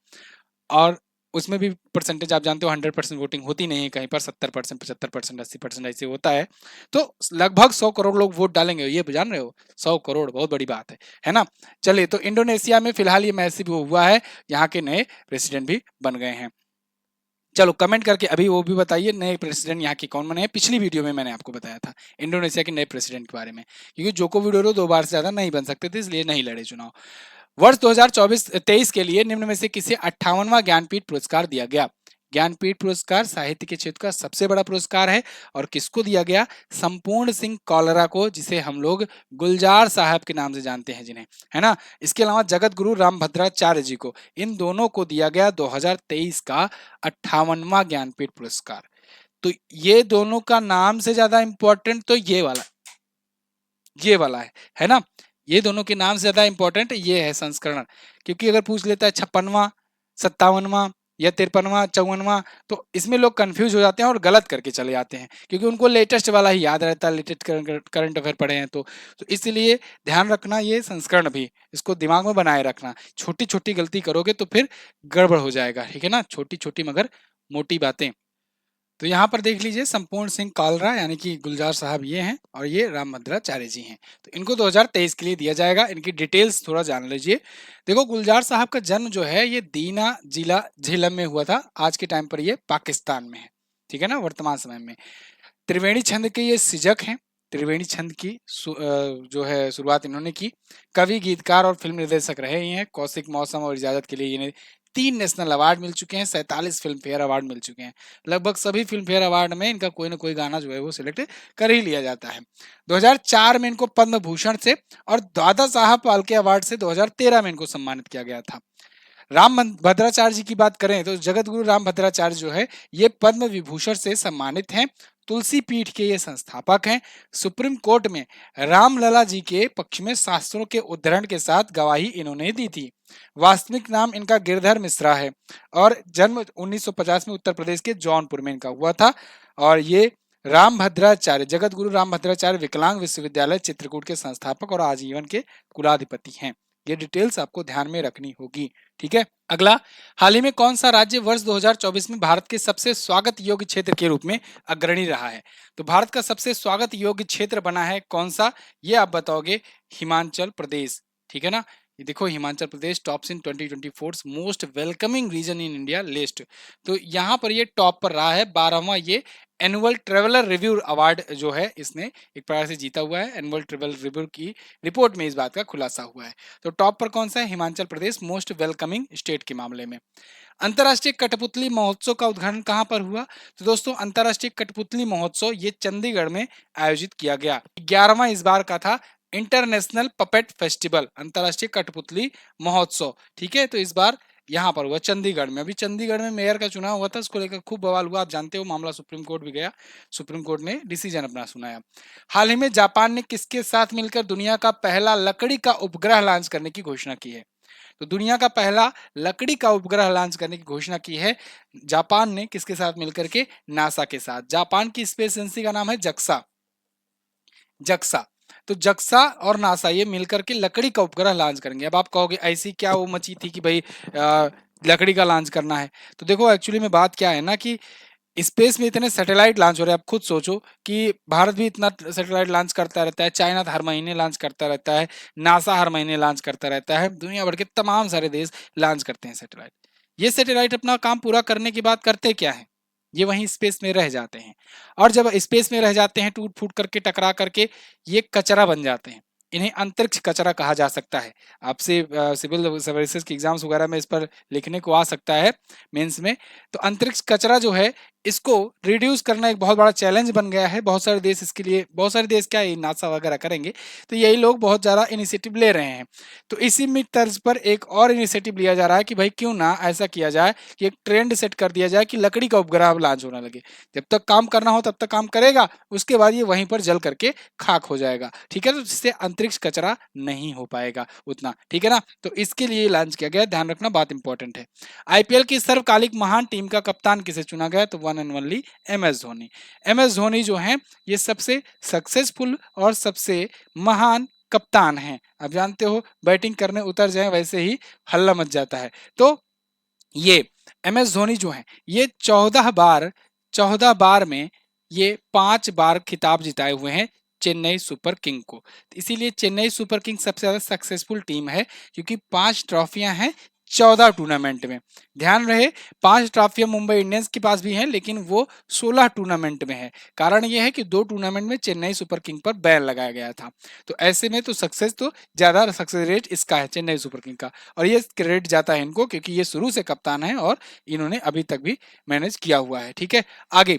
और उसमें भी परसेंटेज आप जानते हो 100% वोटिंग होती नहीं है, कहीं पर 70%, 75%, 80% ऐसे होता है। तो लगभग 100 करोड़ लोग वोट डालेंगे, ये जान रहे हो? 100 करोड़ बहुत बड़ी बात है ना। चलिए, तो इंडोनेशिया में फिलहाल ये मैसिव हुआ है, यहाँ के नए प्रेसिडेंट भी बन गए हैं। चलो कमेंट करके अभी वो भी बताइए नए प्रेसिडेंट यहाँ के कौन बने हैं। पिछली वीडियो में मैंने आपको बताया था इंडोनेशिया के नए प्रेसिडेंट के बारे में, क्योंकि जोको विडोडो 2 बार से ज्यादा नहीं बन सकते थे इसलिए नहीं लड़े चुनाव। वर्ष 2024-23 के लिए निम्न में से किसे 58वां ज्ञानपीठ पुरस्कार दिया गया? ज्ञानपीठ पुरस्कार साहित्य के क्षेत्र का सबसे बड़ा पुरस्कार है और किसको दिया गया? संपूर्ण सिंह कौलरा को, जिसे हम लोग गुलजार साहब के नाम से जानते हैं जिन्हें, है ना। इसके अलावा जगत गुरु रामभद्राचार्य जी को, इन दोनों को दिया गया 2023 का 58वां ज्ञानपीठ पुरस्कार। तो ये दोनों का नाम से ज्यादा इंपॉर्टेंट तो ये वाला है ना। ये दोनों के नाम से ज्यादा इंपॉर्टेंट ये है संस्करण, क्योंकि अगर पूछ लेता है 56वां, 57वां या 53वां, 54वां, तो इसमें लोग कंफ्यूज हो जाते हैं और गलत करके चले जाते हैं, क्योंकि उनको लेटेस्ट वाला ही याद रहता है, लेटेस्ट करंट अफेयर पढ़े हैं तो इसलिए ध्यान रखना ये संस्करण भी, इसको दिमाग में बनाए रखना। छोटी छोटी गलती करोगे तो फिर गड़बड़ हो जाएगा, ठीक है ना, छोटी छोटी मगर मोटी बातें। तो यहाँ पर देख लीजिए संपूर्ण सिंह कालरा यानी कि गुलजार साहब ये हैं और ये रामभद्राचार्य जी हैं, तो इनको 2023 के लिए दिया जाएगा। इनकी डिटेल्स थोड़ा जान लीजिए। देखो गुलजार साहब का जन्म जो है ये दीना जिला झेलम में हुआ था, आज के टाइम पर ये पाकिस्तान में है, ठीक है ना, वर्तमान समय में। त्रिवेणी छंद के ये सृजक हैं, त्रिवेणी छंद की जो है शुरुआत इन्होंने की। कवि, गीतकार और फिल्म निर्देशक रहे ही हैं। कौशिक मौसम और इजाजत के लिए इन्हें 3 नेशनल अवार्ड मिल चुके हैं, 47 फिल्म फेयर अवार्ड मिल चुके हैं। लगभग सभी फिल्म फेयर अवार्ड में इनका कोई ना कोई गाना जो है वो सिलेक्ट कर ही लिया जाता है। 2004 में इनको पद्म भूषण से और दादा साहब फाल्के अवार्ड से 2013 में इनको सम्मानित किया गया था। राम भद्राचार्य जी की बात करें तो जगत गुरु राम भद्राचार्य जो है ये पद्म विभूषण से सम्मानित हैं। तुलसी पीठ के ये संस्थापक हैं। सुप्रीम कोर्ट में रामलला जी के पक्ष में शास्त्रों के उद्धरण के साथ गवाही इन्होंने दी थी। वास्तविक नाम इनका गिरधर मिश्रा है और जन्म 1950 में उत्तर प्रदेश के जौनपुर में इनका हुआ था। और ये राम भद्राचार्य, जगत गुरु राम भद्राचार्य विकलांग विश्वविद्यालय चित्रकूट के संस्थापक और आजीवन के कुलाधिपति हैं। ये डिटेल्स आपको ध्यान में रखनी होगी। ठीक है, अगला, हाल ही में कौन सा राज्य वर्ष 2024 में भारत के सबसे स्वागत योग्य क्षेत्र के रूप में अग्रणी रहा है? तो भारत का सबसे स्वागत योग्य क्षेत्र बना है कौन सा, ये आप बताओगे, हिमाचल प्रदेश। ठीक है ना, ये देखो Himachal Pradesh tops in 2024 most welcoming region in India list. तो यहाँ पर ये टॉप पर रहा है, 12वां ये एनुअल ट्रेवलर रिव्यू अवार्ड जो है इसने एक प्रकार से जीता हुआ है। एनुअल ट्रेवल रिव्यू की रिपोर्ट में इस बात का खुलासा हुआ है। तो टॉप पर कौन सा है? Himachal Pradesh most welcoming state के मामले में। अंतर्राष्ट्रीय कठपुतली महोत्सव का उद्घाटन कहां पर हुआ? तो दोस्तों अंतर्राष्ट्रीय कठपुतली महोत्सव ये चंडीगढ़ में आयोजित किया गया। 11वां इस बार का था इंटरनेशनल पपेट फेस्टिवल, अंतर्राष्ट्रीय कठपुतली महोत्सव। ठीक है, तो इस बार यहाँ पर हुआ चंडीगढ़ में। अभी चंडीगढ़ में मेयर का चुनाव हुआ था, उसको लेकर खूब बवाल हुआ, आप जानते हो, मामला सुप्रीम कोर्ट भी गया, सुप्रीम कोर्ट ने डिसीजन अपना सुनाया। हाल ही में जापान ने किसके साथ मिलकर दुनिया का पहला लकड़ी का उपग्रह लॉन्च करने की घोषणा की है? तो दुनिया का पहला लकड़ी का उपग्रह लॉन्च करने की घोषणा की है जापान ने, किसके साथ मिलकर के? नासा के साथ। जापान की स्पेस एजेंसी का नाम है जक्सा, जक्सा। तो जक्सा और नासा ये मिलकर के लकड़ी का उपग्रह लॉन्च करेंगे। अब आप कहोगे ऐसी क्या वो मची थी कि भाई लकड़ी का लॉन्च करना है? तो देखो एक्चुअली में बात क्या है ना कि स्पेस में इतने सैटेलाइट लॉन्च हो रहे हैं, आप खुद सोचो कि भारत भी इतना सैटेलाइट लॉन्च करता रहता है, चाइना हर महीने लॉन्च करता रहता है, नासा हर महीने लॉन्च करता रहता है, दुनिया भर के तमाम सारे देश लॉन्च करते हैं सैटेलाइट। ये सैटेलाइट अपना काम पूरा करने के बाद करते क्या है? ये वहीं स्पेस में रह जाते हैं, और जब स्पेस में रह जाते हैं टूट फूट करके टकरा करके ये कचरा बन जाते हैं। इन्हें अंतरिक्ष कचरा कहा जा सकता है। आपसे सिविल सर्विसेज के एग्जाम्स वगैरह में इस पर लिखने को आ सकता है मेंस में। तो अंतरिक्ष कचरा जो है इसको रिड्यूस करना एक बहुत बड़ा चैलेंज बन गया है। बहुत सारे देश इसके लिए, बहुत सारे देश क्या नासा वगैरह करेंगे, तो यही लोग बहुत ज़्यादा इनिशिएटिव ले रहे हैं। तो इसी में तर्ज पर एक और इनिशिएटिव लिया जा रहा है कि भाई क्यों ना ऐसा किया जाए कि एक ट्रेंड सेट कर दिया जाए कि लकड़ी का उपग्रह लॉन्च होने लगे। जब तक काम करना हो तब तक काम करेगा, उसके बाद ये वहीं पर जल करके खाक हो जाएगा। ठीक है, तो जिससे अंतरिक्ष कचरा नहीं हो पाएगा उतना। ठीक है ना, तो इसके लिए लॉन्च किया गया, ध्यान रखना, बात इंपॉर्टेंट है। आईपीएल की सर्वकालिक महान टीम का कप्तान किसे चुना गया? तो one and only MS Dhoni. MS Dhoni जो है ये सबसे सक्सेसफुल और सबसे महान कप्तान हैं। आप जानते हो बैटिंग करने उतर जाए वैसे ही हल्ला मच जाता है। तो ये एमएस धोनी जो है ये 14 बार में ये 5 बार खिताब जिताए हुए हैं चेन्नई सुपर किंग को। इसीलिए चेन्नई सुपर किंग सबसे ज्यादा सक्सेसफुल टीम है, क्योंकि 5 ट्रॉफियां हैं 14 टूर्नामेंट में। ध्यान रहे 5 ट्रॉफियां मुंबई इंडियंस के पास भी हैं, लेकिन वो 16 टूर्नामेंट में है। कारण यह है कि 2 टूर्नामेंट में चेन्नई सुपर किंग पर बैन लगाया गया था। तो ऐसे में तो ज्यादा सक्सेस रेट इसका है, चेन्नई सुपर किंग का, और ये क्रेडिट जाता है इनको, क्योंकि ये शुरू से कप्तान है और इन्होंने अभी तक भी मैनेज किया हुआ है। ठीक है, आगे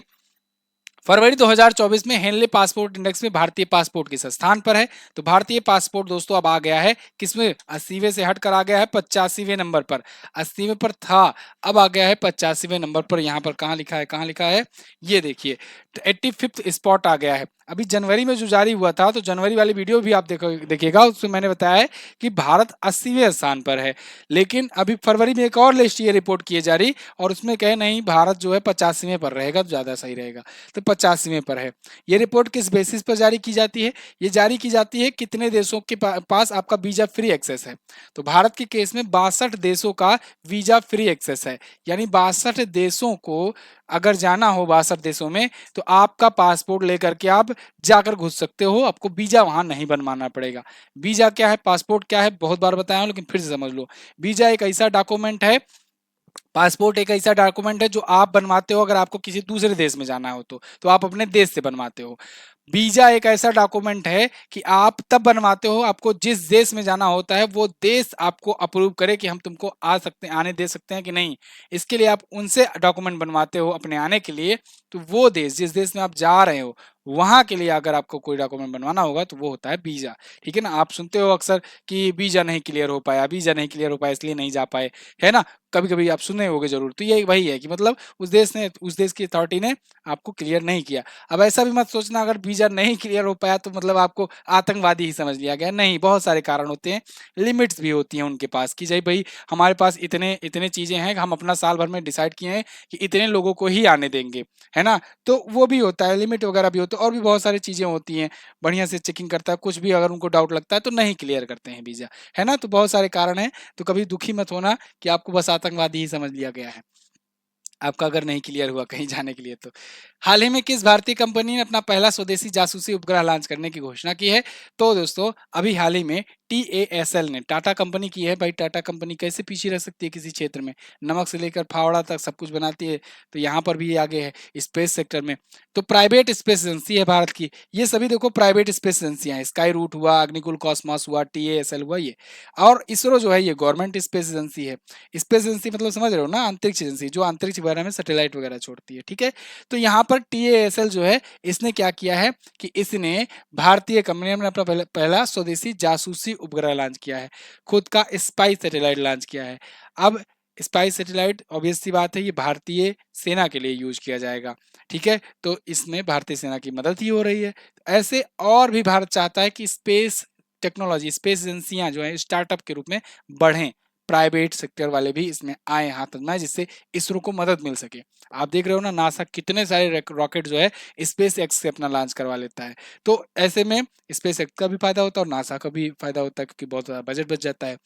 फरवरी 2024 में हेनले पासपोर्ट इंडेक्स में भारतीय पासपोर्ट किस स्थान पर है? तो भारतीय पासपोर्ट दोस्तों अब आ गया है किसमें? 80वें से हटकर आ गया है 85वें नंबर पर। 80वें पर था, अब आ गया है 85वें नंबर पर। यहाँ पर कहाँ लिखा है, कहाँ लिखा है, ये देखिए 85th स्पॉट आ गया है। अभी जनवरी में जो जारी हुआ था, तो जनवरी वाली वीडियो भी आप देखिएगा, उसमें मैंने बताया है कि भारत 80वें स्थान पर है। लेकिन अभी फरवरी में एक और लिस्ट ये रिपोर्ट की है जारी, और उसमें कहे नहीं भारत जो है 85वें पर रहेगा तो ज़्यादा सही रहेगा, तो 85वें पर है। ये रिपोर्ट किस बेसिस पर जारी की जाती है? ये जारी की जाती है कितने देशों के पास आपका वीजा फ्री एक्सेस है। तो भारत के केस में 62 देशों का वीजा फ्री एक्सेस है, यानी 62 देशों को अगर जाना हो 62 देशों में, तो आपका पासपोर्ट लेकर के आप जाकर घुस सकते हो, आपको वीजा वहां नहीं बनवाना पड़ेगा। वीजा क्या है, पासपोर्ट क्या है, बहुत बार बताया हूं, लेकिन फिर से समझ लो। वीजा एक ऐसा डॉक्यूमेंट है, पासपोर्ट एक ऐसा डॉक्यूमेंट है जो आप बनवाते हो अगर आपको किसी दूसरे देश में जाना हो, तो आप अपने देश से बनवाते हो। वीजा एक ऐसा डॉक्यूमेंट है कि आप तब बनवाते हो, आपको जिस देश में जाना होता है वो देश आपको अप्रूव करे कि हम तुमको आने दे सकते हैं कि नहीं। इसके लिए आप उनसे डॉक्यूमेंट बनवाते हो अपने आने के लिए। तो वो देश, जिस देश में आप जा रहे हो, वहां के लिए अगर आपको कोई डॉक्यूमेंट बनवाना होगा तो वो होता है वीजा। ठीक है ना, आप सुनते हो अक्सर कि वीजा नहीं क्लियर हो पाया, वीजा नहीं क्लियर हो पाया इसलिए नहीं जा पाए, है ना, कभी कभी आप सुने होंगे जरूर। तो ये वही है कि मतलब उस देश की अथॉरिटी ने आपको क्लियर नहीं किया। अब ऐसा भी मत सोचना अगर वीजा नहीं क्लियर हो पाया तो मतलब आपको आतंकवादी ही समझ लिया गया, नहीं, बहुत सारे कारण होते हैं, लिमिट्स भी होती हैं उनके पास कि भाई हमारे पास इतने इतने चीजें हैं, हम अपना साल भर में डिसाइड किए हैं कि इतने लोगों को ही आने देंगे, है ना, तो वो भी होता है, लिमिट वगैरह भी होता है। तो और भी बहुत सारी चीज़ें होती हैं, बढ़िया से चेकिंग करता है, कुछ भी अगर उनको डाउट लगता है तो नहीं क्लियर करते हैं वीज़ा, है ना? तो बहुत सारे कारण हैं, तो कभी दुखी मत होना कि आपको बस आतंकवादी ही समझ लिया गया है, आपका अगर नहीं क्लियर हुआ कहीं जाने के लिए तो। हाल ही में किस भारतीय कंपनी ने अपना पहला स्वदेशी जासूसी उपग्रह लॉन्च करने की घोषणा की है? तो दोस्तों अभी हाल ही में टीएएसएल ने, टाटा कंपनी की है भाई, टाटा कंपनी कैसे पीछे रह सकती है किसी क्षेत्र में? नमक से लेकर फावड़ा तक सब कुछ बनाती है, तो यहाँ पर भी ये आगे है स्पेस सेक्टर में। तो प्राइवेट स्पेस एजेंसी है भारत की, ये सभी देखो प्राइवेट स्पेस एजेंसियां हैं, स्काई रूट हुआ, अग्निकुल कॉस्मॉस हुआ, टीएएसएल हुआ ये, और इसरो जो है ये गवर्नमेंट स्पेस एजेंसी है। स्पेस एजेंसी मतलब समझ रहे हो ना, अंतरिक्ष एजेंसी जो अंतरिक्ष वगैरह में सैटेलाइट वगैरह छोड़ती है, ठीक है। तो यहाँ पर टीएएसएल जो है इसने क्या किया है कि इसने भारतीय कंपनी ने अपना पहला स्वदेशी जासूसी उपग्रह लॉन्च किया है, खुद का स्पाई सैटेलाइट लॉन्च किया है। अब स्पाई सैटेलाइट ऑब्वियस सी बात है ये भारतीय सेना के लिए यूज किया जाएगा, ठीक है। तो इसमें भारतीय सेना की मदद ही हो रही है। ऐसे और भी भारत चाहता है कि स्पेस टेक्नोलॉजी, स्पेस एजेंसियां जो है स्टार्टअप के रूप में बढ़ें, प्राइवेट सेक्टर वाले भी इसमें आए, हाथ आजमाएं, जिससे इसरो को मदद मिल सके। आप देख रहे हो ना, नासा कितने सारे रॉकेट जो है स्पेस एक्स से अपना लॉन्च करवा लेता है, तो ऐसे में स्पेस एक्स का भी फायदा होता है और नासा का भी फायदा होता है, क्योंकि बहुत ज्यादा बजट बच जाता है।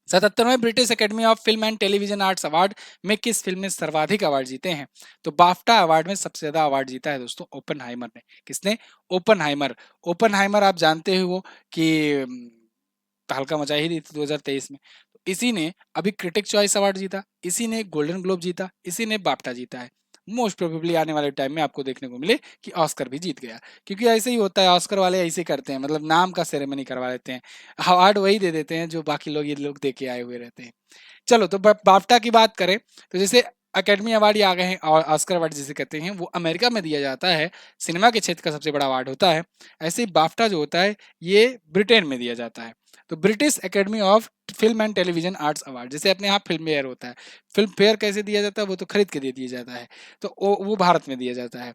77वें British Academy of Film and Television Arts award में किस फिल्म ने सर्वाधिक अवार्ड जीते हैं? तो बाफ्टा अवार्ड में सबसे ज्यादा अवार्ड जीता है दोस्तों ओपनहाइमर ने। किसने? ओपनहाइमर। ओपनहाइमर आप जानते हो कि तहलका मचा ही दी थी 2023 में। तो इसी ने अभी क्रिटिक चॉइस अवार्ड जीता, इसी ने गोल्डन ग्लोब जीता, इसी ने बाफ्टा जीता है। मोस्ट प्रोबेबली आने वाले टाइम में आपको देखने को मिले कि ऑस्कर भी जीत गया, क्योंकि ऐसे ही होता है, ऑस्कर वाले ऐसे करते हैं, मतलब नाम का सेरेमनी करवा लेते हैं, अवार्ड वही दे देते हैं जो बाकी लोग ये लोग दे के आए हुए रहते हैं। चलो, तो बाफ्टा की बात करें तो जैसे अकेडमी अवार्ड ये आ गए हैं और ऑस्कर अवार्ड जिसे कहते हैं वो अमेरिका में दिया जाता है, सिनेमा के क्षेत्र का सबसे बड़ा अवार्ड होता है। ऐसे ही बाफ्टा जो होता है ये ब्रिटेन में दिया जाता है। तो British Academy of Film and Television Arts award, जैसे अपने यहाँ फिल्म फेयर होता है, फिल्म फेयर कैसे दिया जाता है, वो तो खरीद के दे दिया जाता है, तो वो भारत में दिया जाता है।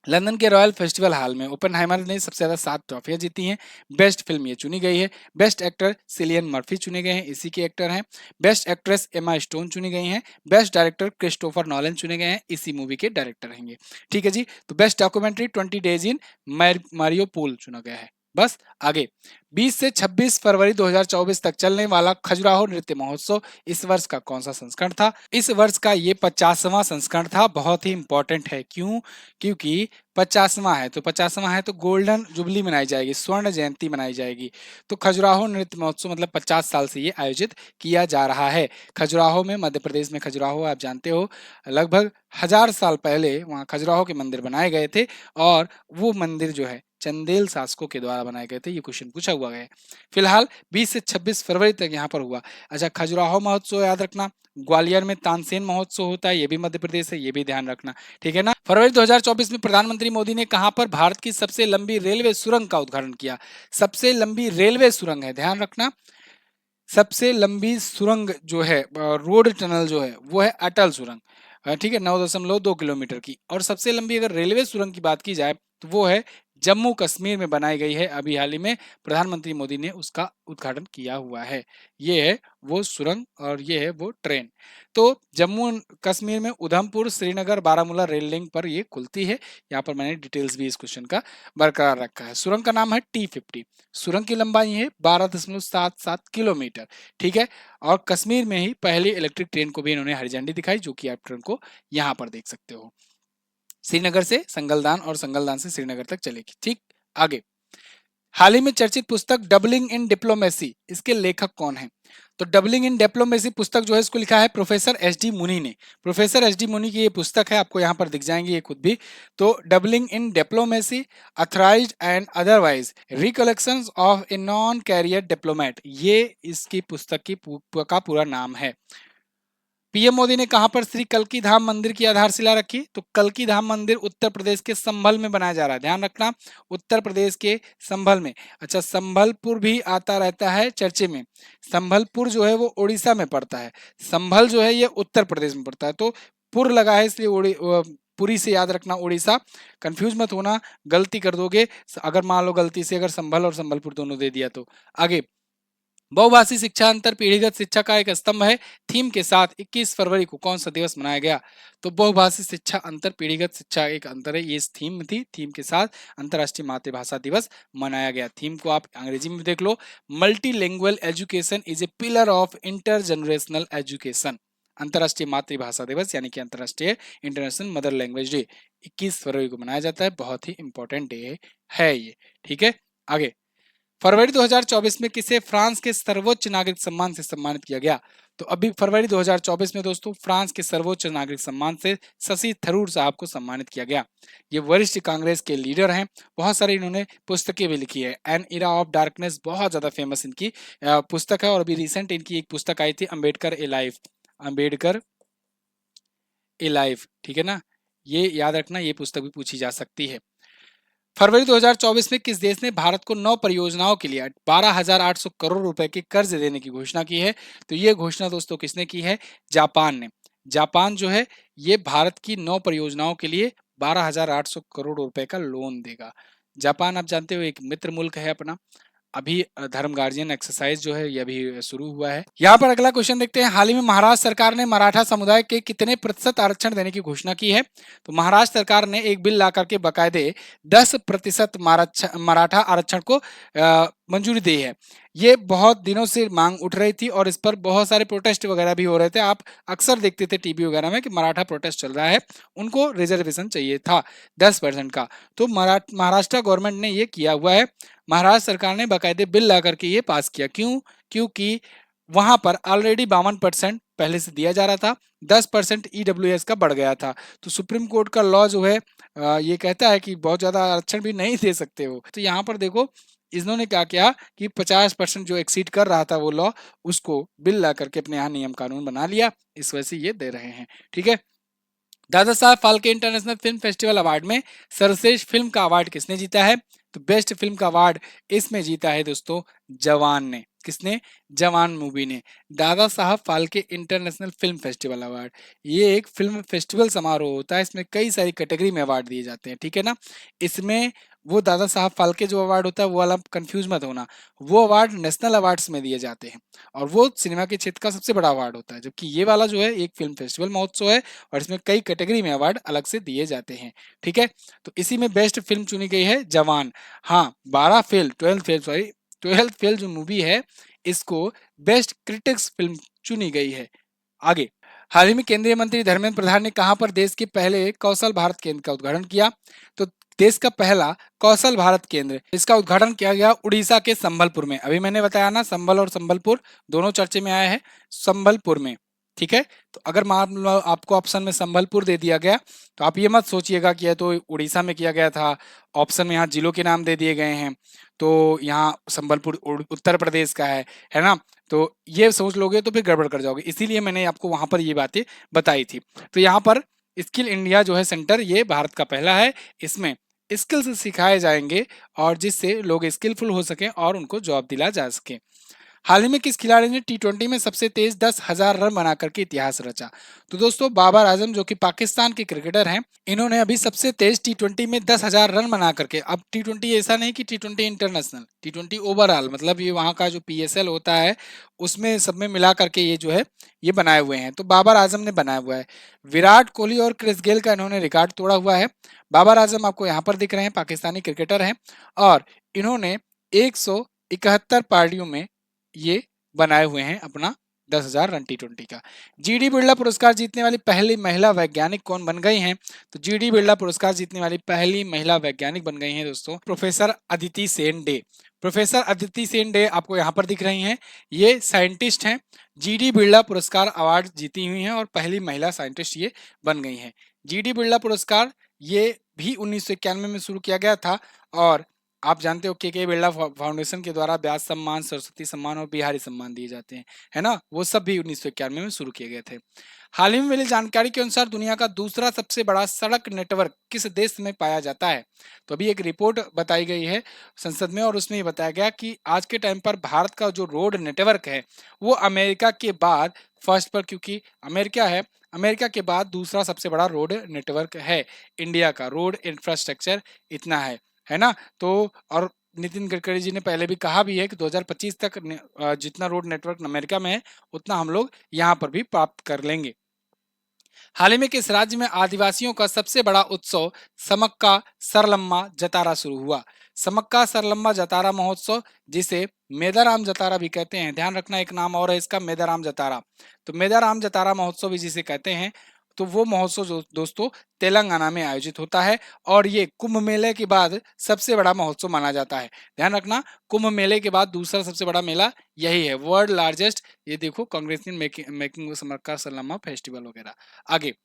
लंदन के रॉयल फेस्टिवल हॉल में ओपेनहाइमर ने सबसे ज्यादा 7 ट्रॉफियां जीती हैं। बेस्ट फिल्म ये चुनी गई है। बेस्ट एक्टर सिलियन मर्फी चुने गए हैं, इसी के एक्टर हैं। बेस्ट एक्ट्रेस एमा स्टोन चुनी गई हैं। बेस्ट डायरेक्टर क्रिस्टोफर नॉलन चुने गए हैं, इसी मूवी के डायरेक्टर रहेंगे, ठीक है जी। तो best documentary 20 days in Mariupol चुना गया है। बस आगे, 20 से 26 फरवरी 2024 तक चलने वाला खजुराहो नृत्य महोत्सव इस वर्ष का कौन सा संस्करण था? इस वर्ष का ये 50वां संस्करण था। बहुत ही इंपॉर्टेंट है, क्यों? क्योंकि 50वां है, तो 50वां है तो गोल्डन जुबली मनाई जाएगी, स्वर्ण जयंती मनाई जाएगी। तो खजुराहो नृत्य महोत्सव मतलब 50 साल से ये आयोजित किया जा रहा है। खजुराहो में, मध्य प्रदेश में खजुराहो आप जानते हो, लगभग 1000 साल पहले वहाँ खजुराहो के मंदिर बनाए गए थे, और वो मंदिर जो है चंदेल शासकों के द्वारा बनाए गए थे। ये क्वेश्चन पूछा हुआ है। फिलहाल 20 से 26 फरवरी तक यहाँ पर हुआ। अच्छा, खजुराहो महोत्सव याद रखना। ग्वालियर में तानसेन महोत्सव होता है, ये भी मध्य प्रदेश है, ये भी ध्यान रखना, ठीक है ना। फरवरी 2024 में प्रधानमंत्री मोदी ने कहां पर भारत की सबसे लंबी रेलवे सुरंग का उद्घाटन किया? सबसे लंबी रेलवे सुरंग है, ध्यान रखना। सबसे लंबी सुरंग जो है, रोड टनल जो है, वो है अटल सुरंग, ठीक है, 9.2 किलोमीटर की। और सबसे लंबी अगर रेलवे सुरंग की बात की जाए तो वो है जम्मू कश्मीर में बनाई गई है, अभी हाल ही में प्रधानमंत्री मोदी ने उसका उद्घाटन किया हुआ है। ये है वो सुरंग और ये है वो ट्रेन। तो जम्मू कश्मीर में उधमपुर श्रीनगर बारामूला रेल लिंक पर ये खुलती है। यहाँ पर मैंने डिटेल्स भी इस क्वेश्चन का बरकरार रखा है। सुरंग का नाम है T50। सुरंग की लंबाई है 12.77 किलोमीटर, ठीक है। और कश्मीर में ही पहली इलेक्ट्रिक ट्रेन को भी इन्होंने हरी झंडी दिखाई, जो कि आप ट्रेन को यहाँ पर देख सकते हो। श्रीनगर से संगलदान और संगलदान से श्रीनगर तक चलेगी, ठीक। आगे, हाल ही में चर्चित पुस्तक डबलिंग इन डिप्लोमेसी, इसके लेखक कौन है? तो डबलिंग इन डिप्लोमेसी पुस्तक जो है इसको लिखा है प्रोफेसर एच डी मुनी ने। प्रोफेसर एच डी मुनी की ये पुस्तक है, आपको यहाँ पर दिख जाएंगी ये खुद भी। तो doubling in diplomacy, authorised and otherwise recollections of a non career diplomat, ये इसकी पुस्तक की का पूरा नाम है। पीएम मोदी ने कहां पर श्री कल्की धाम मंदिर की आधारशिला रखी? तो कल्की धाम मंदिर उत्तर प्रदेश के संभल में बनाया जा रहा है, ध्यान रखना, उत्तर प्रदेश के संभल में। अच्छा, संभलपुर भी आता रहता है चर्चे में। संभलपुर जो है वो उड़ीसा में पड़ता है, संभल जो है ये उत्तर प्रदेश में पड़ता है। तो पुर लगा है इसलिए पुरी से याद रखना उड़ीसा, कंफ्यूज मत होना, गलती कर दोगे अगर मान लो गलती से अगर संभल और संबलपुर दोनों दे दिया तो। आगे, बहुभाषी शिक्षा अंतर पीढ़ीगत शिक्षा का एक स्तंभ है। थीम के साथ 21 फरवरी को कौन सा दिवस मनाया गया? तो बहुभाषी शिक्षा अंतर पीढ़ीगत शिक्षा एक अंतर है, ये इस थीम थी। थीम के साथ अंतर्राष्ट्रीय मातृभाषा दिवस मनाया गया। थीम को आप अंग्रेजी में भी देख लो, multilingual education is a pillar of intergenerational education. अंतर्राष्ट्रीय मातृभाषा दिवस यानी कि अंतर्राष्ट्रीय इंटरनेशनल मदर लैंग्वेज डे 21 फरवरी को मनाया जाता है। बहुत ही इंपॉर्टेंट डे है ये। ठीक है, आगे। फरवरी 2024 में किसे फ्रांस के सर्वोच्च नागरिक सम्मान से सम्मानित किया गया? तो अभी फरवरी 2024 में दोस्तों फ्रांस के सर्वोच्च नागरिक सम्मान से शशि थरूर साहब को सम्मानित किया गया। ये वरिष्ठ कांग्रेस के लीडर हैं। बहुत सारी इन्होंने पुस्तकें भी लिखी है। एन इरा ऑफ डार्कनेस बहुत ज्यादा फेमस इनकी पुस्तक है। और अभी रिसेंट इनकी एक पुस्तक आई थी, अम्बेडकर ए लाइफ। अम्बेडकर ए लाइफ, ठीक है ना, ये याद रखना, ये पुस्तक भी पूछी जा सकती है। फरवरी 2024 में किस देश ने भारत को 9 परियोजनाओं के लिए 12,800 करोड़ रुपए के कर्ज देने की घोषणा की है? तो ये घोषणा दोस्तों किसने की है? जापान ने। जापान जो है ये भारत की 9 परियोजनाओं के लिए 12,800 करोड़ रुपए का लोन देगा। जापान आप जानते हो एक मित्र मुल्क है अपना। अभी धर्म गार्जियन एक्सरसाइज जो है ये अभी शुरू हुआ है। यहाँ पर अगला क्वेश्चन देखते हैं। हाल ही में महाराष्ट्र सरकार ने मराठा समुदाय के कितने प्रतिशत आरक्षण देने की घोषणा की है? तो महाराष्ट्र सरकार ने एक बिल ला करके बकायदे 10% मराठा आरक्षण को मंजूरी दी है। ये बहुत दिनों से मांग उठ रही थी और इस पर बहुत सारे प्रोटेस्ट वगैरह भी हो रहे थे। आप अक्सर देखते थे टीवी वगैरह में कि मराठा प्रोटेस्ट चल रहा है, उनको रिजर्वेशन चाहिए था 10% का। तो महाराष्ट्र गवर्नमेंट ने ये किया हुआ है। महाराष्ट्र सरकार ने बाकायदे बिल ला करके ये पास किया। क्यों? क्योंकि वहां पर ऑलरेडी 52% पहले से दिया जा रहा था, 10% ईडब्ल्यूएस का बढ़ गया था। तो सुप्रीम कोर्ट का लॉ जो है ये कहता है कि बहुत ज्यादा आरक्षण भी नहीं दे सकते हो। तो यहाँ पर देखो इन्होंने क्या किया कि 50% जो एक्सीड कर रहा था वो लॉ, उसको बिल ला करके अपने यहाँ नियम कानून बना लिया। इस वजह से ये दे रहे हैं। ठीक है, Dada Saheb Phalke international film festival award में सर्वश्रेष्ठ फिल्म का अवार्ड किसने जीता है? तो बेस्ट फिल्म का अवार्ड इसमें जीता है दोस्तों जवान ने। किसने? जवान मूवी ने। Dada Saheb Phalke international film festival award, ये एक फिल्म फेस्टिवल समारोह होता है। इसमें कई सारी कैटेगरी में अवार्ड दिए जाते हैं। ठीक है ना, इसमें वो दादा साहब फाल्के जो अवार्ड होता है वो वाला कंफ्यूज मत होना, वो अवार्ड नेशनल अवार्ड्स में दिए जाते हैं और वो सिनेमा के क्षेत्र का सबसे बड़ा अवार्ड होता है। जबकि ये वाला जो है एक फिल्म फेस्टिवल महोत्सव है और इसमें कई कैटेगरी में अवार्ड अलग से दिए जाते हैं। ठीक है, तो इसी में बेस्ट फिल्म चुनी गई है जवान। हाँ, 12 फेल जो मूवी है इसको बेस्ट क्रिटिक्स फिल्म चुनी गई है। आगे, हाल ही में केंद्रीय मंत्री धर्मेंद्र प्रधान ने कहां पर देश के पहले कौशल भारत केंद्र का उद्घाटन किया? तो देश का पहला कौशल भारत केंद्र, इसका उद्घाटन किया गया उड़ीसा के संबलपुर में। अभी मैंने बताया ना, संबल और संबलपुर दोनों चर्चे में आया है। संबलपुर में। ठीक है, तो अगर मान लो आपको ऑप्शन में संबलपुर दे दिया गया तो आप ये मत सोचिएगा कि यह तो उड़ीसा में किया गया था। ऑप्शन में यहाँ जिलों के नाम दे दिए गए हैं, तो यहाँ संबलपुर उत्तर प्रदेश का है ना। तो ये सोच लोगे तो फिर गड़बड़ कर जाओगे, इसीलिए मैंने आपको वहां पर ये बातें बताई थी। तो यहाँ पर स्किल इंडिया जो है सेंटर, ये भारत का पहला है। इसमें स्किल्स सिखाए जाएंगे और जिससे लोग स्किलफुल हो सके और उनको जॉब दिला जा सके। हाल ही में किस खिलाड़ी ने टी20 में सबसे तेज 10,000 रन बना करके इतिहास रचा? तो दोस्तों बाबर आजम जो कि पाकिस्तान के क्रिकेटर हैं, इन्होंने अभी सबसे तेज टी20 में 10,000 रन बना करके, अब टी20 ऐसा नहीं कि टी20 इंटरनेशनल, टी20 ओवरऑल, मतलब ये वहां का जो पीएसएल होता है उसमें सब में मिला करके ये जो है ये बनाए हुए हैं। तो बाबर आजम ने बनाया हुआ है। विराट कोहली और क्रिस गेल का इन्होंने रिकॉर्ड तोड़ा हुआ है। बाबर आजम आपको यहाँ पर दिख रहे हैं, पाकिस्तानी क्रिकेटर हैं और इन्होंने 171 पारियों में ये बनाए हुए हैं अपना 10,000 रन टी20 का। जीडी बिरला पुरस्कार जीतने वाली पहली महिला वैज्ञानिक कौन बन गई हैं? तो जीडी बिरला पुरस्कार जीतने वाली पहली महिला वैज्ञानिक बन गई हैं दोस्तों professor Aditi Sen day. Professor Aditi Sen day आपको यहाँ पर दिख रही हैं, ये साइंटिस्ट हैं, जीडी बिरला पुरस्कार अवार्ड जीती हुई हैं और पहली महिला साइंटिस्ट ये बन गई हैं। जीडी बिरला पुरस्कार ये भी 1991 में शुरू किया गया था और आप जानते हो के बिरला फाउंडेशन के द्वारा ब्यास सम्मान, सरस्वती सम्मान और बिहारी सम्मान दिए जाते हैं, है ना। वो सब भी 1991 में शुरू किए गए थे। हाल ही में मिली जानकारी के अनुसार दुनिया का दूसरा सबसे बड़ा सड़क नेटवर्क किस देश में पाया जाता है? तो अभी एक रिपोर्ट बताई गई है संसद में और उसमें ये बताया गया कि आज के टाइम पर भारत का जो रोड नेटवर्क है वो अमेरिका के बाद फर्स्ट पर, क्योंकि अमेरिका है, अमेरिका के बाद दूसरा सबसे बड़ा रोड नेटवर्क है इंडिया का। रोड इंफ्रास्ट्रक्चर इतना है ना। तो और नितिन गडकरी जी ने पहले भी कहा भी है कि 2025 तक जितना रोड नेटवर्क अमेरिका में है उतना हम लोग यहाँ पर भी प्राप्त कर लेंगे। हाल ही में किस राज्य में आदिवासियों का सबसे बड़ा उत्सव समक्का सरलम्मा जतारा शुरू हुआ? समक्का सरलम्मा जतारा महोत्सव, जिसे मेदाराम जतारा भी कहते हैं, ध्यान रखना एक नाम और है इसका, मेदाराम जतारा। तो मेदाराम जतारा महोत्सव भी जिसे कहते हैं, तो वो महोत्सव जो दोस्तों तेलंगाना में आयोजित होता है और ये कुंभ मेले के बाद सबसे बड़ा महोत्सव माना जाता है। ध्यान रखना, कुंभ मेले के बाद दूसरा सबसे बड़ा मेला यही है, वर्ल्ड लार्जेस्ट। ये देखो, Congressian making Sammakka Saralamma festival वगैरह। आगे,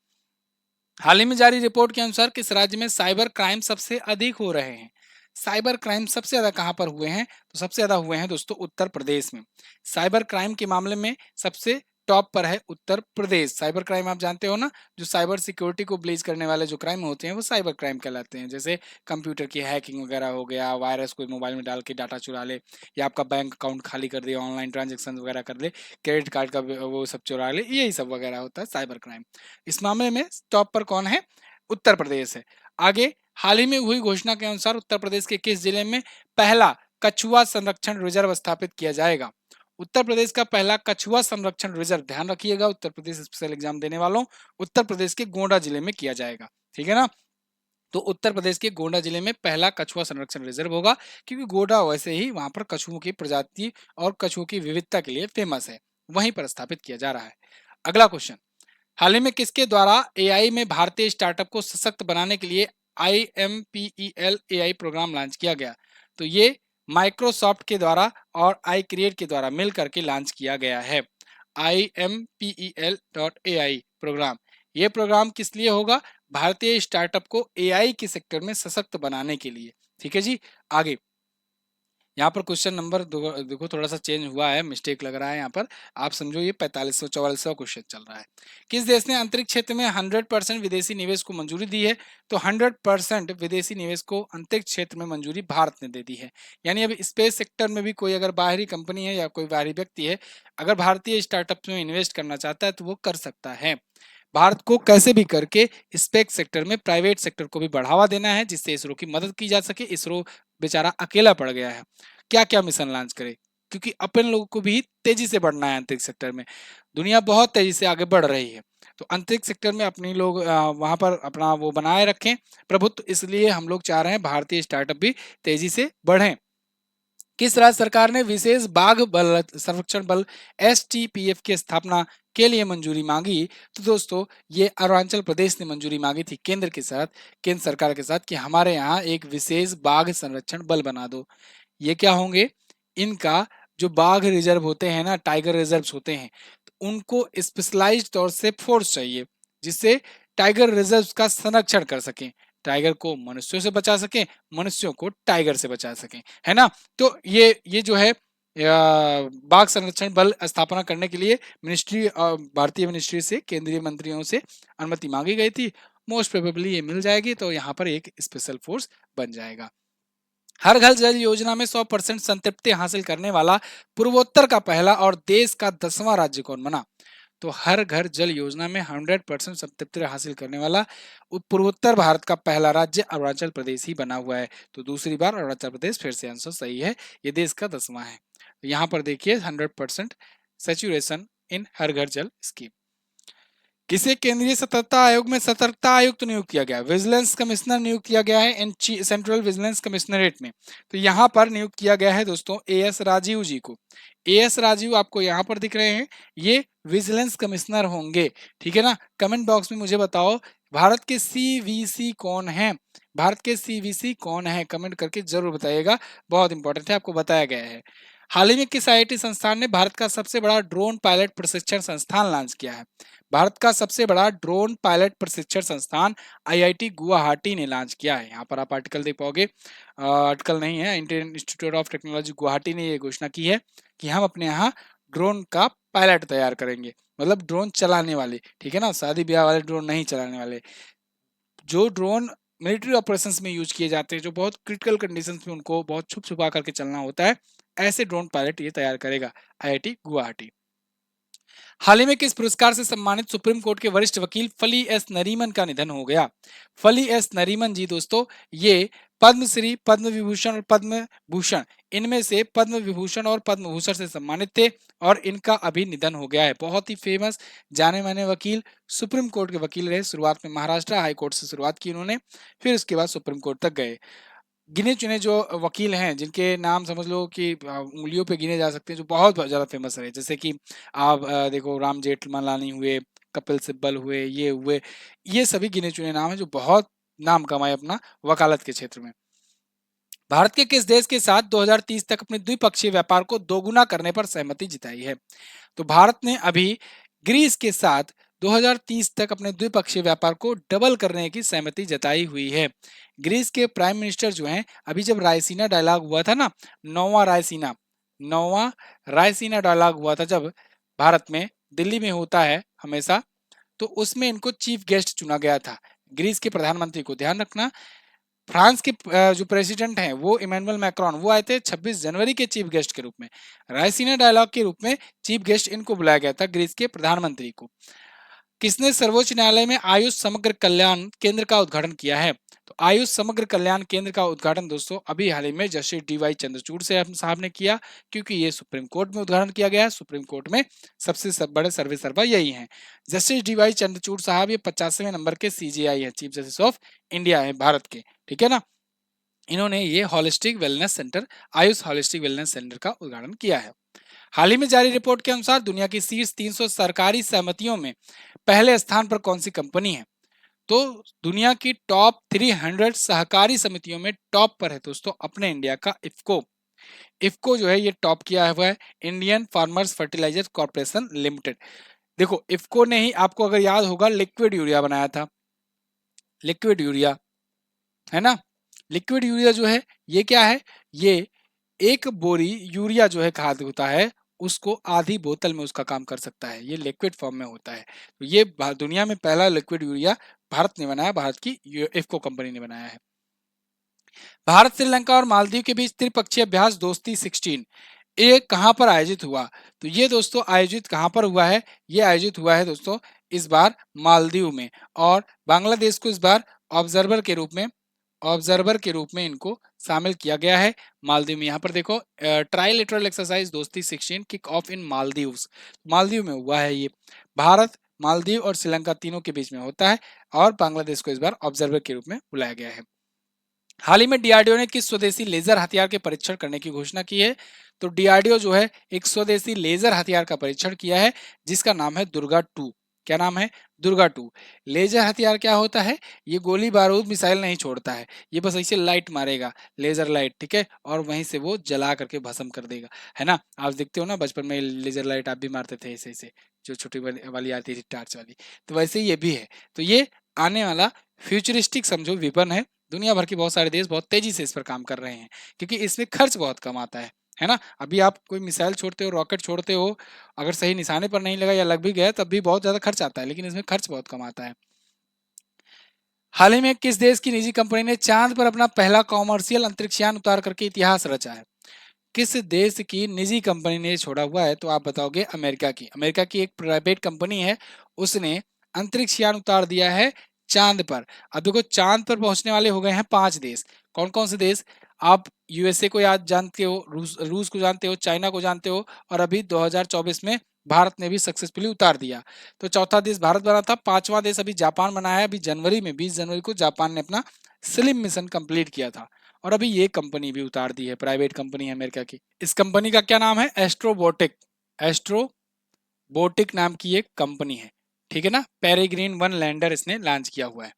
हाल ही में जारी रिपोर्ट के अनुसार किस राज्य में साइबर क्राइम सबसे अधिक हो रहे हैं? साइबर क्राइम सबसे ज्यादा कहां पर हुए हैं? तो सबसे ज्यादा हुए हैं दोस्तों उत्तर प्रदेश में। साइबर क्राइम के मामले में सबसे टॉप पर है उत्तर प्रदेश। साइबर क्राइम आप जानते हो ना, जो साइबर सिक्योरिटी को ब्लीच करने वाले जो क्राइम होते हैं वो साइबर क्राइम कहलाते हैं। जैसे कंप्यूटर की हैकिंग वगैरह हो गया, वायरस कोई मोबाइल में डाल के डाटा चुरा ले, या आपका बैंक अकाउंट खाली कर दे, ऑनलाइन ट्रांजेक्शन वगैरह कर ले, क्रेडिट कार्ड का वो सब चुरा ले, यही सब वगैरह होता है साइबर क्राइम। इस मामले में टॉप पर कौन है? उत्तर प्रदेश है। आगे, हाल ही में हुई घोषणा के अनुसार उत्तर प्रदेश के किस जिले में पहला कछुआ संरक्षण रिजर्व स्थापित किया जाएगा? उत्तर प्रदेश का पहला कछुआ संरक्षण रिजर्व, ध्यान रखिएगा उत्तर प्रदेश स्पेशल एग्जाम देने वालों, उत्तर प्रदेश के गोंडा जिले में किया जाएगा। ठीक है ना? तो उत्तर प्रदेश के गोंडा जिले में पहला कछुआ संरक्षण रिजर्व होगा, क्योंकि गोंडा वैसे ही वहां पर कछुओं की प्रजाति और कछुओं की विविधता के लिए फेमस है, वहीं पर स्थापित किया जा रहा है। अगला क्वेश्चन, हाल ही में किसके द्वारा एआई में भारतीय स्टार्टअप को सशक्त बनाने के लिए IMPEL एआई प्रोग्राम लॉन्च किया गया? तो ये माइक्रोसॉफ्ट के द्वारा और आई क्रिएट के द्वारा मिलकर के लॉन्च किया गया है। IMPEL.AI प्रोग्राम, ये प्रोग्राम किस लिए होगा? भारतीय स्टार्टअप को एआई के सेक्टर में सशक्त बनाने के लिए। ठीक है जी। आगे, यहाँ पर क्वेश्चन नंबर देखो थोड़ा सा चेंज हुआ है, मिस्टेक लग रहा है यहाँ पर, आप समझो ये 4544वां क्वेश्चन चल रहा है। किस देश ने अंतरिक्ष क्षेत्र में 100% विदेशी निवेश को मंजूरी दी है? तो 100% विदेशी निवेश को अंतरिक्ष क्षेत्र में मंजूरी भारत ने दे दी है। यानी अब स्पेस सेक्टर में भी कोई अगर बाहरी कंपनी है या कोई बाहरी व्यक्ति है, अगर भारतीय स्टार्टअप में इन्वेस्ट करना चाहता है तो वो कर सकता है। भारत को कैसे भी करके स्पेस सेक्टर में प्राइवेट सेक्टर को भी बढ़ावा देना है, जिससे इसरो की मदद की जा सके। इसरो बेचारा अकेला पड़ गया है, क्या क्या मिशन लॉन्च करे, क्योंकि अपन लोगों को भी तेजी से बढ़ना है अंतरिक्ष सेक्टर में। दुनिया बहुत तेजी से आगे बढ़ रही है, तो अंतरिक्ष सेक्टर में अपने लोग वहां पर अपना वो बनाए रखें प्रभुत्व, इसलिए हम लोग चाह रहे हैं भारतीय स्टार्टअप भी तेजी से बढ़ें। किस राज्य सरकार ने विशेष बाघ बल संरक्षण बल STPF की स्थापना के लिए मंजूरी मांगी? तो दोस्तों ये अरुणाचल प्रदेश ने मंजूरी मांगी थी केंद्र के साथ, केंद्र सरकार के साथ, कि हमारे यहाँ एक विशेष बाघ संरक्षण बल बना दो। ये क्या होंगे? इनका जो बाघ रिजर्व होते हैं ना, टाइगर रिजर्व होते हैं, तो उनको स्पेशलाइज्ड तौर से फोर्स चाहिए, जिससे टाइगर रिजर्व का संरक्षण कर सकें, टाइगर को मनुष्यों से बचा सकें, मनुष्यों को टाइगर से बचा सकें, है ना? तो ये जो है बाघ संरक्षण बल स्थापना करने के लिए मिनिस्ट्री, भारतीय मिनिस्ट्री से, केंद्रीय मंत्रियों से अनुमति मांगी गई थी। मोस्ट प्रोबेबली ये मिल जाएगी, तो यहाँ पर एक स्पेशल फोर्स बन जाएगा। हर घर जल योजना में 100% संतृप्ति हासिल करने वाला पूर्वोत्तर का पहला और देश का 10वां राज्य कौन बना? तो हर घर जल योजना में 100% संतृप्ति हासिल करने वाला पूर्वोत्तर भारत का पहला राज्य अरुणाचल प्रदेश ही बना हुआ है। तो दूसरी बार अरुणाचल प्रदेश फिर से आंसर सही है, ये देश का 10वां है। यहाँ पर देखिए 100% सेचुरेशन इन हर घर जल स्कीम। किसे केंद्रीय सतर्कता आयोग में सतर्कता आयुक्त नियुक्त किया गया? विजिलेंस कमिश्नर नियुक्त किया गया है इन सेंट्रल विजिलेंस कमिश्नरेट में। तो यहाँ पर नियुक्त किया गया है दोस्तों AS राजीव जी को। AS राजीव आपको यहाँ पर दिख रहे हैं, ये विजिलेंस कमिश्नर होंगे। ठीक है ना? कमेंट बॉक्स में मुझे बताओ भारत के CVC कौन है? भारत के CVC कौन है? कमेंट करके जरूर बताइएगा, बहुत इंपॉर्टेंट है, आपको बताया गया है। हाल ही में किस IIT संस्थान ने भारत का सबसे बड़ा ड्रोन पायलट प्रशिक्षण संस्थान लॉन्च किया है? भारत का सबसे बड़ा ड्रोन पायलट प्रशिक्षण संस्थान IIT गुवाहाटी ने लॉन्च किया है। यहाँ पर आप आर्टिकल देख पाओगे, आर्टिकल नहीं है, Indian institute of technology Guwahati ने ये घोषणा की है कि हम अपने यहाँ ड्रोन का पायलट तैयार करेंगे, मतलब ड्रोन चलाने वाले। ठीक है ना? शादी ब्याह वाले ड्रोन नहीं चलाने वाले, जो ड्रोन मिलिट्री ऑपरेशंस में यूज किए जाते हैं, जो बहुत क्रिटिकल कंडीशंस में उनको बहुत छुप छुपा करके चलना होता है, ऐसे ड्रोन पायलट ये तैयार करेगा IIT गुवाहाटी। हाल ही में किस पुरस्कार से सम्मानित सुप्रीम कोर्ट के वरिष्ठ वकील फली एस नरीमन का निधन हो गया? फली एस नरीमन जी दोस्तों ये पद्मश्री, पद्म विभूषण और पद्म भूषण, इनमें से पद्म विभूषण और पद्म भूषण से सम्मानित थे और इनका अभी निधन हो गया है। बहुत ही फेमस जाने माने वकील, सुप्रीम कोर्ट के वकील रहे। शुरुआत में महाराष्ट्र हाई कोर्ट से शुरुआत की उन्होंने, फिर उसके बाद सुप्रीम कोर्ट तक गए। गिने चुने जो वकील हैं जिनके नाम समझ लो कि उंगलियों पे गिने जा सकते हैं, जो बहुत ज्यादा फेमस रहे, जैसे कि आप देखो राम जेठमलानी हुए, कपिल सिब्बल हुए, ये हुए, ये सभी गिने चुने नाम हैं जो बहुत नाम कमाए अपना वकालत के क्षेत्र में। भारत के किस देश के साथ 2030 तक अपने द्विपक्षीय व्यापार को दोगुना करने पर सहमति जताई है? तो भारत ने अभी ग्रीस के साथ 2030 तक अपने द्विपक्षीय व्यापार को डबल करने की सहमति जताई हुई है। ग्रीस के प्राइम मिनिस्टर जो हैं, अभी जब रायसीना डायलॉग हुआ था ना, नौवां रायसीना नौवां रायसीना डायलॉग हुआ था जब भारत में, दिल्ली में होता है हमेशा, तो उसमें इनको चीफ गेस्ट चुना गया था। ग्रीस के प्रधानमंत्री को, ध्यान रखना, फ्रांस के जो प्रेसिडेंट हैं वो इमैनुअल मैक्रोन, वो आए थे 26 जनवरी के चीफ गेस्ट के रूप में। रायसीना डायलॉग के रूप में चीफ गेस्ट इनको बुलाया गया था, ग्रीस के प्रधानमंत्री को। किसने सर्वोच्च न्यायालय में आयुष समग्र कल्याण केंद्र का उद्घाटन किया है? तो आयुष समग्र कल्याण केंद्र का उद्घाटन दोस्तों अभी हाल ही में जस्टिस डी.वाई. चंद्रचूड़ से साहब ने किया, क्योंकि ये सुप्रीम कोर्ट में उद्घाटन किया गया है। सुप्रीम कोर्ट में सबसे बड़े सर्वे सर्वा यही हैं। Justice D.Y.. चंद्रचूड़ साहब ये 50वें नंबर के सीजेआई है, चीफ जस्टिस ऑफ इंडिया है भारत के, ठीक है ना। इन्होंने ये holistic wellness centre, Ayush holistic wellness centre का उद्घाटन किया है। हाल ही में जारी रिपोर्ट के अनुसार दुनिया की शीर्ष 300 सरकारी सहमतियों में पहले स्थान पर कौन सी कंपनी है? तो दुनिया की टॉप 300 सहकारी समितियों में टॉप पर है दोस्तों अपने इंडिया का इफ्को। इफ्को जो है ये टॉप किया हुआ है, Indian farmers fertiliser corporation limited. देखो इफ्को ने ही, आपको अगर याद होगा, लिक्विड यूरिया बनाया था, लिक्विड यूरिया, है ना। लिक्विड यूरिया जो है ये क्या है, ये एक बोरी यूरिया जो है खाद होता है, उसको आधी बोतल में उसका काम कर सकता है, ये लिक्विड फॉर्म में होता है। तो ये दुनिया में पहला लिक्विड यूरिया भारत ने बनाया, भारत की इफ्को कंपनी ने बनाया है। भारत, श्रीलंका और मालदीव के बीच त्रिपक्षीय अभ्यास दोस्ती 16, ये कहां पर आयोजित हुआ? तो ये दोस्तों आयोजित कहां पर हुआ है? ये आयोजित हुआ है दोस्तों इस बार मालदीव में, और बांग्लादेश को इस बार ऑब्जर्वर के रूप में, ऑब्जर्वर के रूप में इनको शामिल किया गया है मालदीव में। यहाँ पर देखो ट्राइलेटरल एक्सरसाइज दोस्ती 16 किक ऑफ इन मालदीव्स, मालदीव में हुआ है ये। भारत, मालदीव और श्रीलंका तीनों के बीच में होता है, और बांग्लादेश को इस बार ऑब्जर्वर के रूप में बुलाया गया है। हाल ही में डीआरडीओ ने किस स्वदेशी लेजर हथियार के परीक्षण करने की घोषणा की है? तो डीआरडीओ जो है एक स्वदेशी लेजर हथियार का परीक्षण किया है, जिसका नाम है दुर्गा 2। क्या नाम है? दुर्गा 2। लेजर हथियार क्या होता है? ये गोली बारूद मिसाइल नहीं छोड़ता है, ये बस ऐसे लाइट मारेगा, लेजर लाइट, ठीक है, और वहीं से वो जला करके भस्म कर देगा, है ना। आप देखते हो ना बचपन में लेजर लाइट आप भी मारते थे ऐसे ऐसे, जो छोटी वाली आती थी टार्च वाली, तो वैसे ही ये भी है। तो ये आने वाला फ्यूचरिस्टिक समझो विपन है। दुनिया भर के बहुत सारे देश बहुत तेजी से इस पर काम कर रहे हैं, क्योंकि इसमें खर्च बहुत कम आता है ना। अभी आप कोई मिसाइल छोड़ते हो, रॉकेट छोड़ते हो, अगर सही निशाने पर नहीं लगा या लग भी गया तब भी बहुत ज्यादा खर्च आता है, लेकिन इसमें खर्च बहुत कम आता है। हाल ही में किस देश की निजी कंपनी ने चांद पर अपना पहला कॉमर्शियल अंतरिक्षयान उतार करके इतिहास रचा है? किस देश की निजी कंपनी ने छोड़ा हुआ है? तो आप बताओगे अमेरिका की। अमेरिका की एक प्राइवेट कंपनी है, उसने अंतरिक्ष यान उतार दिया है चांद पर। अब देखो चांद पर पहुंचने वाले हो गए हैं 5 देश। कौन कौन से देश? आप यूएसए को याद जानते हो, रूस को जानते हो, चाइना को जानते हो, और अभी 2024 में भारत ने भी सक्सेसफुली उतार दिया। तो चौथा देश भारत बना था, पांचवा देश अभी जापान बना है। अभी जनवरी में 20 जनवरी को जापान ने अपना स्लिम मिशन कंप्लीट किया था, और अभी ये कंपनी भी उतार दी है, प्राइवेट कंपनी है अमेरिका की। इस कंपनी का क्या नाम है? एस्ट्रोबोटिक। एस्ट्रोबोटिक नाम की एक कंपनी है, ठीक है ना। पेरेग्रीन 1 लैंडर इसने लॉन्च किया हुआ है।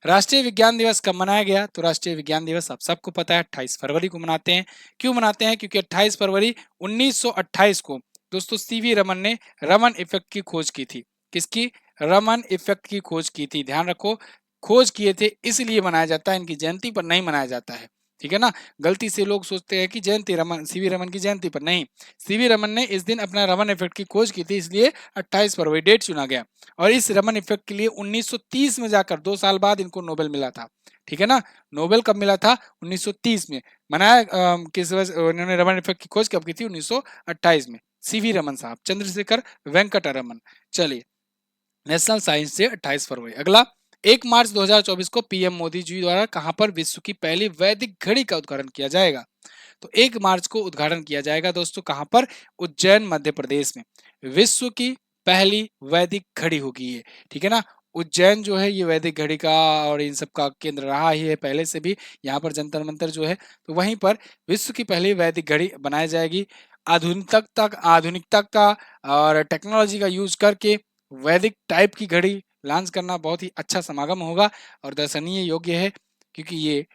राष्ट्रीय विज्ञान दिवस कब मनाया गया? तो राष्ट्रीय विज्ञान दिवस आप सबको पता है 28 फरवरी को मनाते हैं। क्यों मनाते हैं? क्योंकि 28 फरवरी 1928 को दोस्तों सीवी रमन ने रमन इफेक्ट की खोज की थी। किसकी? रमन इफेक्ट की खोज की थी, ध्यान रखो, खोज किए थे, इसलिए मनाया जाता है, इनकी जयंती पर नहीं मनाया जाता है, ठीक है ना। गलती से लोग सोचते हैं कि जयंती रमन, सीवी रमन की जयंती पर, नहीं, सीवी रमन ने इस दिन अपना रमन इफेक्ट की खोज की थी, इसलिए 28 फरवरी डेट चुना गया। और इस रमन इफेक्ट के लिए 1930 में जाकर 2 साल बाद इनको नोबेल मिला था, ठीक है ना। नोबेल कब मिला था? 1930 में। मनाया किस वजह, इन्होंने रमन इफेक्ट की खोज कब की थी? 1928 में। सीवी रमन साहब, चंद्रशेखर वेंकट रमन। चलिए, नेशनल साइंस डे 28 फरवरी। अगला, 1 मार्च 2024 को पीएम मोदी जी द्वारा कहां पर विश्व की पहली वैदिक घड़ी का उद्घाटन किया जाएगा? तो 1 मार्च को उद्घाटन किया जाएगा दोस्तों, कहां पर? उज्जैन मध्य प्रदेश में। विश्व की पहली वैदिक घड़ी होगी ये, ठीक है ना। उज्जैन जो है ये वैदिक घड़ी का और इन सब का केंद्र रहा ही है पहले से भी। यहाँ पर जंतर मंतर जो है, तो वहीं पर विश्व की पहली वैदिक घड़ी बनाई जाएगी। आधुनिकता का और टेक्नोलॉजी का यूज करके वैदिक टाइप की घड़ी लॉन्च करना बहुत ही अच्छा समागम होगा और दर्शनीय योग्य है, क्योंकि ये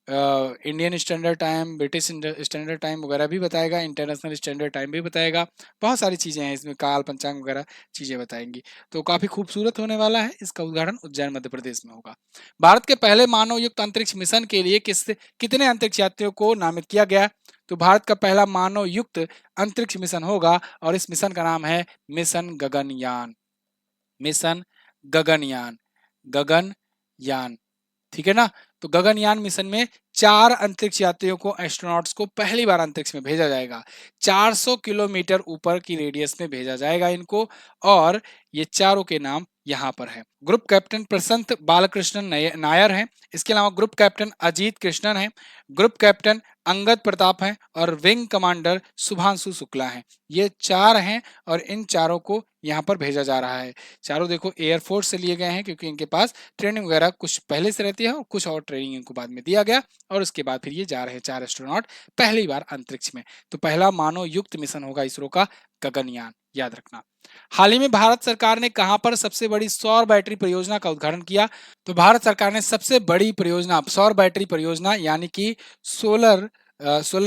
Indian standard time, British standard time वगैरह भी बताएगा, इंटरनेशनल स्टैंडर्ड टाइम भी बताएगा। बहुत सारी चीज़ें हैं इसमें, काल पंचांग वगैरह चीज़ें बताएंगी। तो काफ़ी खूबसूरत होने वाला है। इसका उद्घाटन उज्जैन मध्य प्रदेश में होगा। भारत के पहले मानव युक्त अंतरिक्ष मिशन के लिए कितने अंतरिक्ष यात्रियों को नामित किया गया? तो भारत का पहला मानव युक्त अंतरिक्ष मिशन होगा और इस मिशन का नाम है मिशन गगनयान। मिशन गगनयान, गगनयान, ठीक है ना। तो गगनयान मिशन में 4 अंतरिक्ष यात्रियों को, एस्ट्रोनॉट्स को पहली बार अंतरिक्ष में भेजा जाएगा। 400 किलोमीटर ऊपर की रेडियस में भेजा जाएगा इनको, और ये चारों के नाम यहाँ पर है। ग्रुप कैप्टन प्रसंत बालकृष्णन नायर हैं। इसके अलावा ग्रुप कैप्टन अजीत कृष्णन हैं, ग्रुप कैप्टन अंगद प्रताप हैं और विंग कमांडर शुभांशु शुक्ला हैं। ये 4 हैं और इन चारों को यहाँ पर भेजा जा रहा है। चारों देखो एयरफोर्स से लिए गए हैं, क्योंकि इनके पास ट्रेनिंग वगैरह कुछ पहले से रहती है और कुछ और ट्रेनिंग इनको बाद में दिया गया, और उसके बाद फिर ये जा रहे हैं 4 एस्ट्रोनॉट पहली बार अंतरिक्ष में। तो पहला मानव युक्त मिशन होगा इसरो का गगनयान, याद रखना। हाल ही में भारत सरकार ने कहां पर सबसे बड़ी सौर बैटरी परियोजना का उद्घाटन किया? तो भारत सरकार ने सबसे बड़ी परियोजना, सौर बैटरी परियोजना, यानी कि सोलर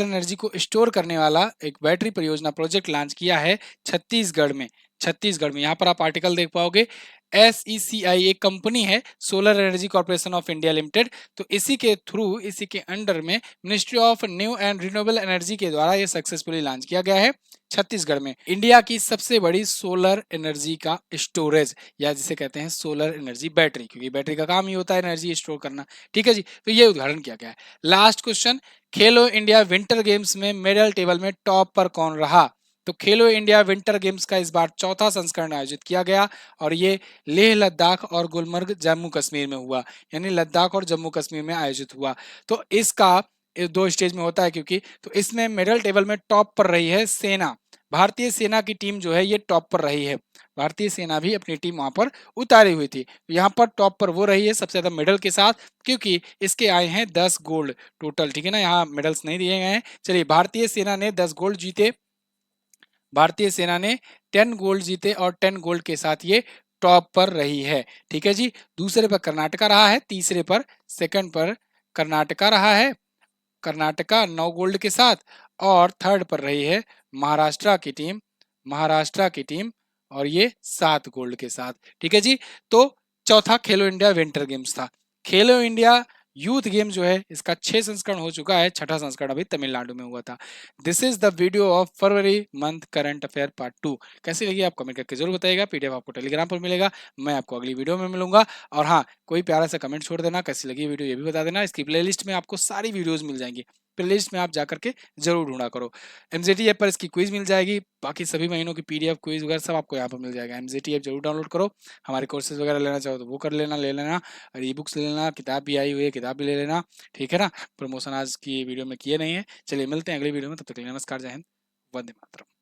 एनर्जी को स्टोर करने वाला एक बैटरी परियोजना प्रोजेक्ट लॉन्च किया है छत्तीसगढ़ में। छत्तीसगढ़ में यहाँ पर आप आर्टिकल देख पाओगे। SECI एक कंपनी है, solar energy corporation of India limited. तो इसी के थ्रू, इसी के अंडर में ministry of new and renewable energy के द्वारा ये सक्सेसफुली लॉन्च किया गया है छत्तीसगढ़ में। इंडिया की सबसे बड़ी सोलर एनर्जी का स्टोरेज, या जिसे कहते हैं सोलर एनर्जी बैटरी, क्योंकि बैटरी का काम ही होता है एनर्जी स्टोर करना, ठीक है जी। तो ये उदाहरण किया गया है। लास्ट क्वेश्चन, खेलो इंडिया विंटर गेम्स में मेडल टेबल में टॉप पर कौन रहा? तो खेलो इंडिया विंटर गेम्स का इस बार चौथा संस्करण आयोजित किया गया और ये लेह लद्दाख और गुलमर्ग जम्मू कश्मीर में हुआ, यानी लद्दाख और जम्मू कश्मीर में आयोजित हुआ। तो इसका 2 स्टेज में होता है, क्योंकि तो इसमें मेडल टेबल में टॉप पर रही है सेना। भारतीय सेना की टीम जो है ये टॉप पर रही है। भारतीय सेना भी अपनी टीम वहां पर उतारी हुई थी। यहाँ पर टॉप पर वो रही है सबसे ज्यादा मेडल के साथ, क्योंकि इसके आए हैं 10 गोल्ड टोटल, ठीक है ना। यहाँ मेडल्स नहीं दिए गए हैं। चलिए, भारतीय सेना ने 10 गोल्ड जीते, भारतीय सेना ने 10 गोल्ड जीते और 10 गोल्ड के साथ ये टॉप पर रही है, ठीक है जी। दूसरे पर कर्नाटका रहा है, तीसरे पर, सेकंड पर कर्नाटका रहा है, कर्नाटका 9 गोल्ड के साथ, और थर्ड पर रही है महाराष्ट्र की टीम, महाराष्ट्र की टीम, और ये 7 गोल्ड के साथ, ठीक है जी। तो चौथा खेलो इंडिया विंटर गेम्स था। खेलो इंडिया यूथ गेम जो है इसका 6 संस्करण हो चुका है, छठा संस्करण अभी तमिलनाडु में हुआ था। This is the video of February month current affair part 2। कैसी लगी आप कमेंट करके जरूर बताइएगा। पीडीएफ आपको टेलीग्राम पर मिलेगा। मैं आपको अगली वीडियो में मिलूंगा। और हाँ, कोई प्यारा सा कमेंट छोड़ देना, कैसी लगी वीडियो ये भी बता देना। इसकी प्लेलिस्ट में आपको सारी वीडियोस मिल जाएंगी, प्लेलिस्ट में आप जाकर के जरूर ढूंढा करो। एमजेटी ऐप पर इसकी क्विज मिल जाएगी, बाकी सभी महीनों की पीडीएफ क्विज वगैरह सब आपको यहाँ पर मिल जाएगा। एमजेटी ऐप जरूर डाउनलोड करो। हमारे कोर्सेज वगैरह लेना चाहो तो वो कर लेना, ले लेना। और ई बुक्स ले लेना, किताब भी आई हुई है, किताब भी ले लेना, ठीक है ना। प्रमोशन आज की वीडियो में किए नहीं है। चलिए मिलते हैं अगली वीडियो में, तब तक के लिए नमस्कार, जय हिंद, वंदे मातरम।